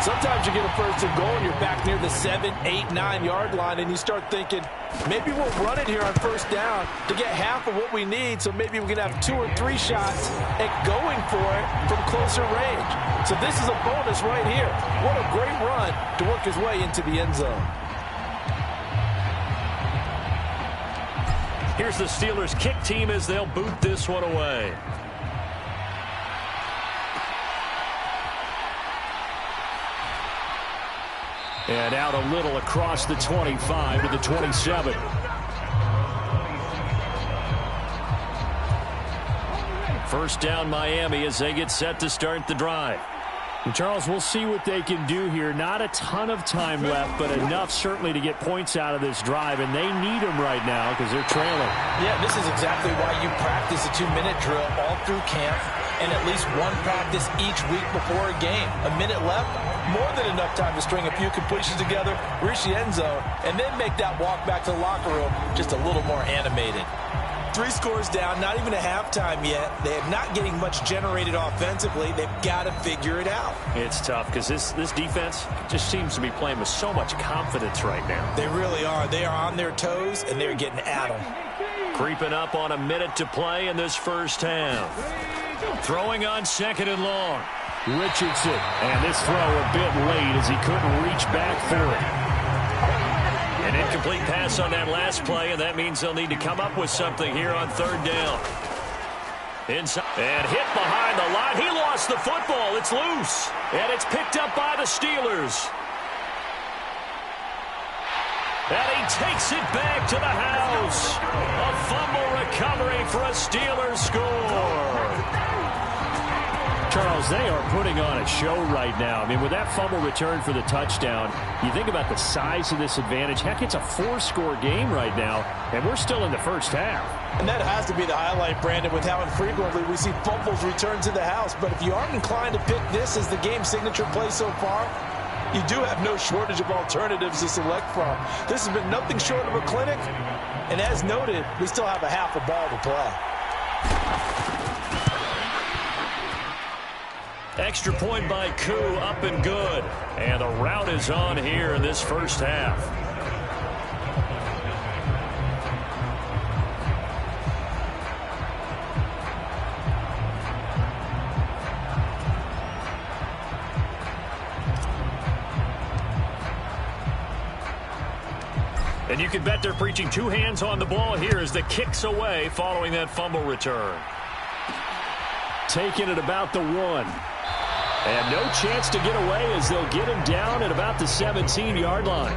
E: Sometimes you get a 1st and goal and you're back near the 7, 8, 9-yard line and you start thinking, maybe we'll run it here on 1st down to get half of what we need, so maybe we can have 2 or 3 shots at going for it from closer range. So this is a bonus right here. What a great run to work his way into the end zone.
A: Here's the Steelers kick team as they'll boot this one away.
C: And out a little across the 25 to the 27.
A: First down Miami as they get set to start the drive.
C: And Charles, we'll see what they can do here. Not a ton of time left, but enough certainly to get points out of this drive, and they need them right now because they're trailing.
E: Yeah, this is exactly why you practice a 2-minute drill all through camp and at least one practice each week before a game. A minute left, more than enough time to string a few completions together, reach the end zone, and then make that walk back to the locker room just a little more animated.
B: 3 scores down, not even a halftime yet. They are not getting much generated offensively. They've got to figure it out.
C: It's tough because this defense just seems to be playing with so much confidence right now.
B: They really are. They are on their toes, and they're getting at them.
A: Creeping up on a minute to play in this first half. Throwing on 2nd and long.
C: Richardson, and this throw a bit late as he couldn't reach back for it.
A: An incomplete pass on that last play, and that means they'll need to come up with something here on 3rd down. Inside, and hit behind the line. He lost the football. It's loose, and it's picked up by the Steelers. And he takes it back to the house. A fumble recovery for a Steelers score.
C: Charles, they are putting on a show right now. I mean, with that fumble return for the touchdown, you think about the size of this advantage. Heck, it's a 4-score game right now, and we're still in the first half.
E: And that has to be the highlight, Brandon, with how infrequently we see fumbles return to the house. But if you aren't inclined to pick this as the game signature play so far, you do have no shortage of alternatives to select from. This has been nothing short of a clinic. And as noted, we still have a half a ball to play.
A: Extra point by Koo, up and good. And the route is on here in this first half. And you can bet they're preaching 2 hands on the ball here as the kick's away following that fumble return.
C: Taking it about the 1. And no chance to get away as they'll get him down at about the 17-yard line.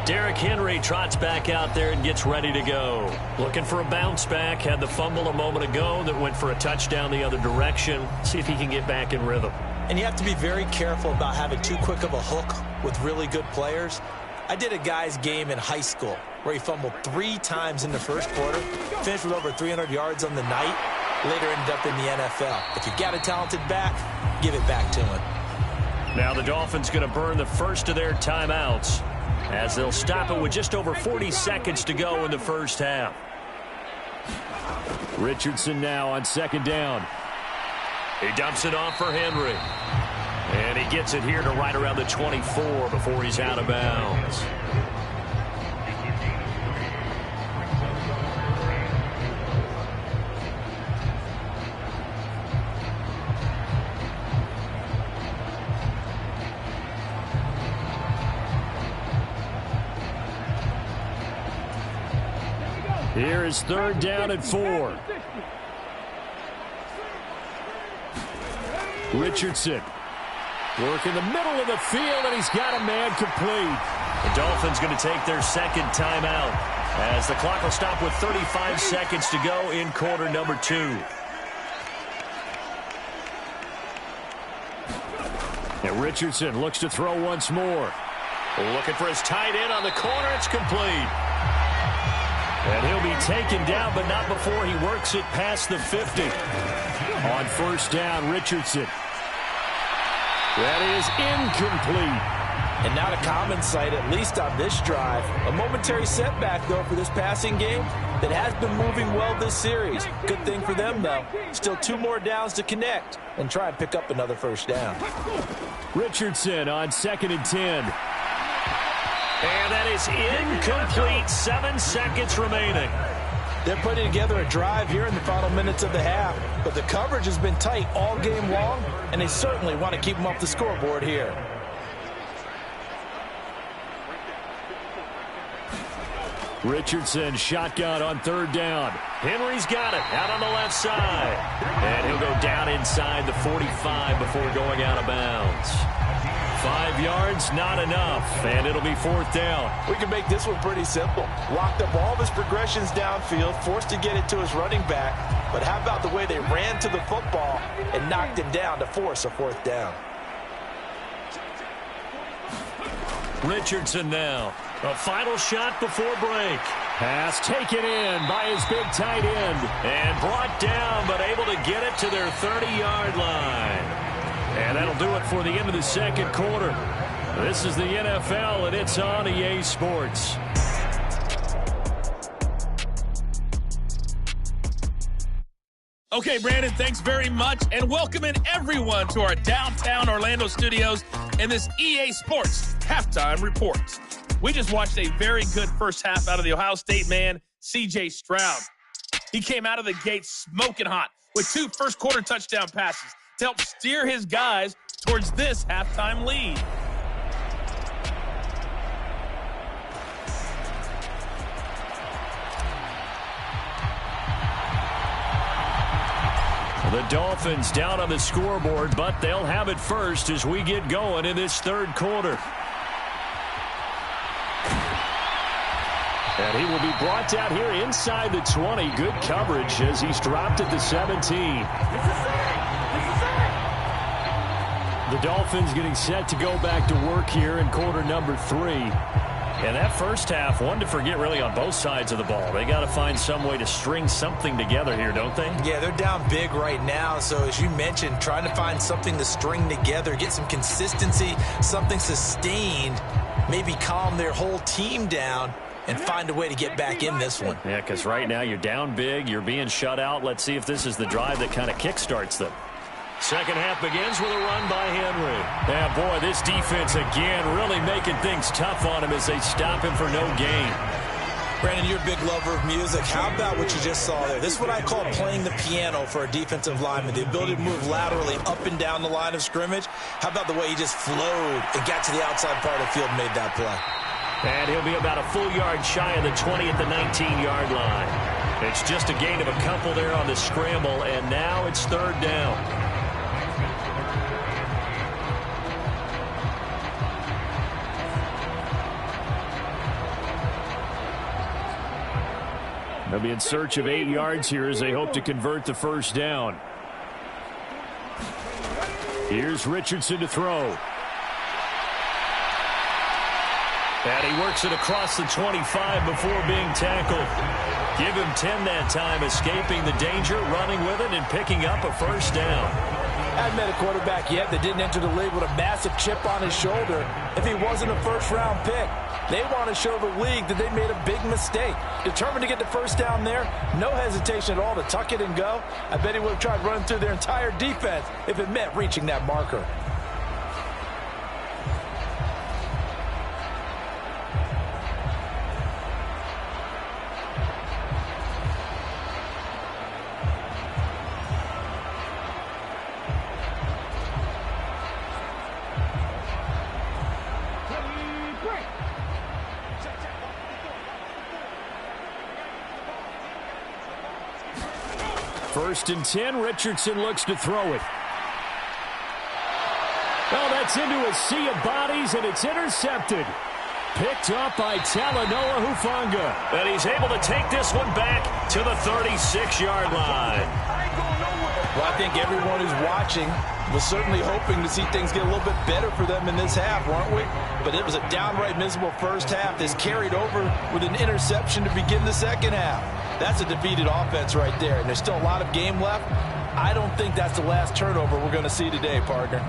A: Derrick Henry trots back out there and gets ready to go. Looking for a bounce back. Had the fumble a moment ago that went for a touchdown the other direction. See if he can get back in rhythm.
B: And you have to be very careful about having too quick of a hook with really good players. I did a guy's game in high school where he fumbled 3 times in the first quarter, finished with over 300 yards on the night, later ended up in the NFL. If you've got a talented back, give it back to him.
A: Now the Dolphins going to burn the first of their timeouts as they'll stop it with just over 40 seconds to go in the first half.
C: Richardson now on 2nd down.
A: He dumps it off for Henry. And he gets it here to right around the 24 before he's out of bounds.
C: Here is 3rd down and 4. Richardson working the middle of the field, and he's got a man complete.
A: The Dolphins going to take their 2nd timeout as the clock will stop with 35 seconds to go in quarter number 2.
C: And Richardson looks to throw once more.
A: Looking for his tight end on the corner. It's complete. And he'll be taken down, but not before he works it past the 50.
C: On 1st down, Richardson. That is incomplete.
E: And not a common sight, at least on this drive. A momentary setback, though, for this passing game that has been moving well this series. Good thing for them, though. Still 2 more downs to connect and try and pick up another 1st down.
C: Richardson on 2nd and 10.
A: And that is incomplete. 7 seconds remaining.
E: They're putting together a drive here in the final minutes of the half, but the coverage has been tight all game long, and they certainly want to keep them off the scoreboard here.
C: Richardson shotgun on 3rd down.
A: Henry's got it out on the left side. And he'll go down inside the 45 before going out of bounds. 5 yards, not enough, and it'll be 4th down.
E: We can make this one pretty simple. Locked up all of his progressions downfield, forced to get it to his running back. But how about the way they ran to the football and knocked him down to force a 4th down?
A: Richardson now. A final shot before break.
C: Pass taken in by his big tight end.
A: And brought down, but able to get it to their 30-yard line.
C: And that'll do it for the end of the second quarter. This is the NFL, and it's on EA Sports.
D: Okay, Brandon, thanks very much, and welcoming everyone to our downtown Orlando studios in this EA Sports Halftime Report. We just watched a very good first half out of the Ohio State man, C.J. Stroud. He came out of the gate smoking hot with 2 first-quarter touchdown passes to help steer his guys towards this halftime lead.
C: The Dolphins down on the scoreboard, but they'll have it first as we get going in this third quarter. And he will be brought down here inside the 20. Good coverage as he's dropped at the 17. The Dolphins getting set to go back to work here in quarter number 3. And that first half, one to forget really on both sides of the ball. They got to find some way to string something together here, don't they?
E: Yeah, they're down big right now. So as you mentioned, trying to find something to string together, get some consistency, something sustained, maybe calm their whole team down and find a way to get back in this one.
C: Yeah, because right now you're down big, you're being shut out. Let's see if this is the drive that kind of kickstarts them.
A: Second half begins with a run by Henry.
C: Yeah, boy, this defense again really making things tough on him as they stop him for no gain.
E: Brandon, you're a big lover of music. How about what you just saw there? This is what I call playing the piano for a defensive lineman, the ability to move laterally up and down the line of scrimmage. How about the way he just flowed and got to the outside part of the field and made that play?
A: And he'll be about a full yard shy of the 20 at the 19-yard line. It's just a gain of a couple there on the scramble, and now it's third down.
C: They'll be in search of 8 yards here as they hope to convert the first down. Here's Richardson to throw. And he works it across the 25 before being tackled. Give him 10 that time, escaping the danger, running with it, and picking up a first down.
E: I haven't met a quarterback yet that didn't enter the league with a massive chip on his shoulder if he wasn't a first-round pick. They want to show the league that they made a big mistake. Determined to get the first down there, no hesitation at all to tuck it and go. I bet he would have tried running through their entire defense if it meant reaching that marker.
C: First and 10, Richardson looks to throw it. Oh, that's into a sea of bodies, and it's intercepted. Picked up by Talanoa Hufanga.
A: And he's able to take this one back to the 36-yard line.
E: Well, I think everyone who's watching was certainly hoping to see things get a little bit better for them in this half, weren't we? But it was a downright miserable first half that's carried over with an interception to begin the second half. That's a defeated offense right there, and there's still a lot of game left. I don't think that's the last turnover we're going to see today, partner.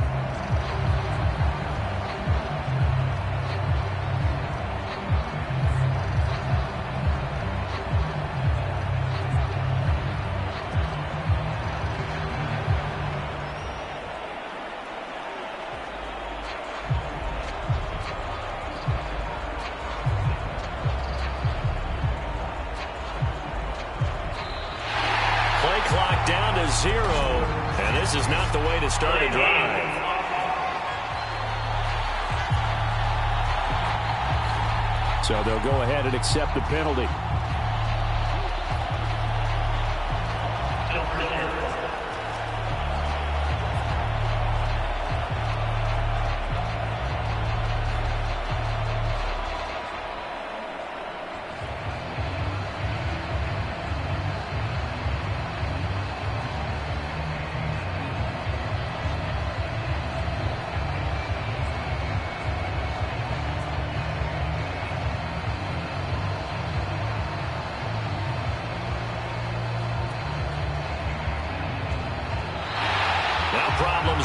A: Clock down to 0, and this is not the way to start a drive.
C: So they'll go ahead and accept the penalty.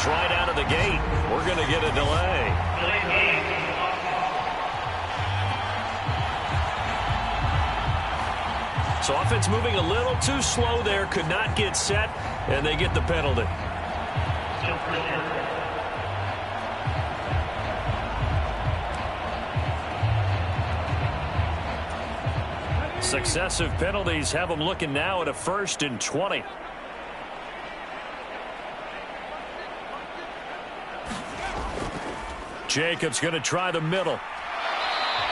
A: penalties right out of the gate. We're going to get a delay. So offense moving a little too slow there, could not get set, and they get the penalty. Successive penalties have them looking now at a 1st and 20. Jacobs going to try the middle.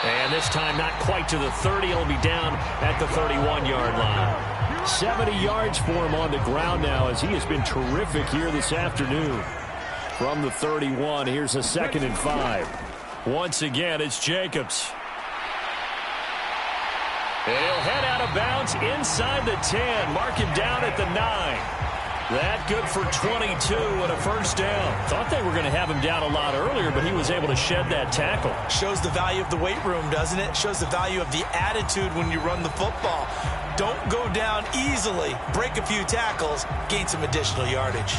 A: And this time not quite to the 30. He'll be down at the 31-yard line. 70 yards for him on the ground now as he has been terrific here this afternoon. From the 31, here's a 2nd and 5. Once again, it's Jacobs. And he'll head out of bounds inside the 10. Mark him down at the 9. That good for 22 and a 1st down. Thought they were going to have him down a lot earlier, but he was able to shed that tackle.
B: Shows the value of the weight room, doesn't it? Shows the value of the attitude when you run the football. Don't go down easily. Break a few tackles. Gain some additional yardage.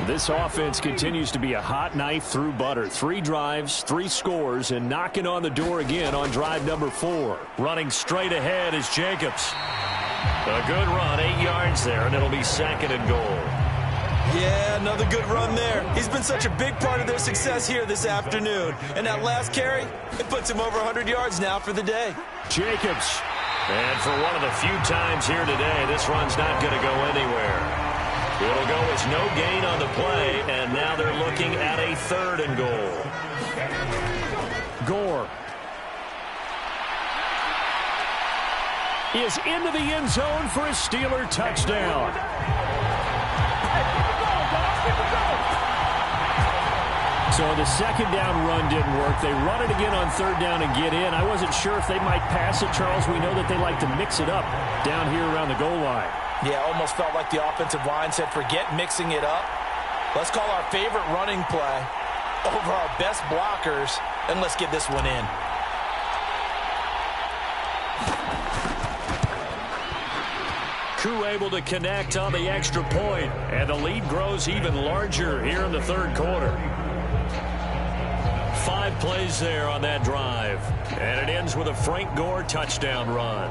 C: This offense continues to be a hot knife through butter. 3 drives, 3 scores, and knocking on the door again on drive number 4. Running straight ahead is Jacobs. A good run, 8 yards there, and it'll be 2nd and goal.
B: Yeah, another good run there. He's been such a big part of their success here this afternoon. And that last carry, it puts him over 100 yards now for the day.
C: Jacobs.
A: And for one of the few times here today, this run's not going to go anywhere. It'll go as no gain on the play, and now they're looking at a 3rd and goal.
C: Gore is into the end zone for a Steeler touchdown. So the 2nd down run didn't work. They run it again on 3rd down and get in. I wasn't sure if they might pass it, Charles. We know that they like to mix it up down here around the goal line.
E: Yeah, almost felt like the offensive line said, forget mixing it up. Let's call our favorite running play over our best blockers, and let's get this one in.
A: Koo able to connect on the extra point, and the lead grows even larger here in the 3rd quarter. 5 plays there on that drive, and it ends with a Frank Gore touchdown run.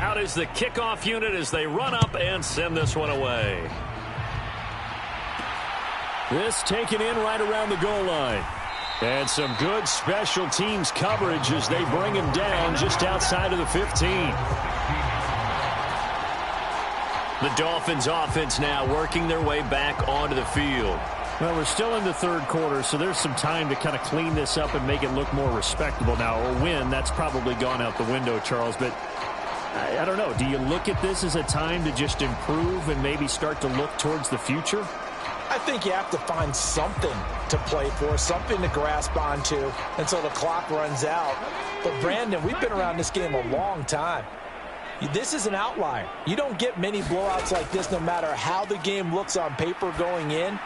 A: Out is the kickoff unit as they run up and send this one away.
C: This taken in right around the goal line. And some good special teams coverage as they bring him down just outside of the 15.
A: The Dolphins offense now working their way back onto the field.
C: Well, we're still in the third quarter, so there's some time to kind of clean this up and make it look more respectable. Now, a win, that's probably gone out the window, Charles, but I don't know. Do you look at this as a time to just improve and maybe start to look towards the future?
E: I think you have to find something to play for, something to grasp onto until the clock runs out. But, Brandon, we've been around this game a long time. This is an outlier. You don't get many blowouts like this no matter how the game looks on paper going in.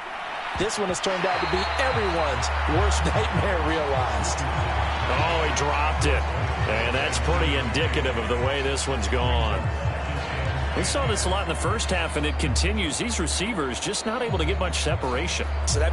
E: This one has turned out to be everyone's worst nightmare realized.
A: Oh, he dropped it. And that's pretty indicative of the way this one's gone. We saw this a lot in the first half, and it continues. These receivers just not able to get much separation.
E: So that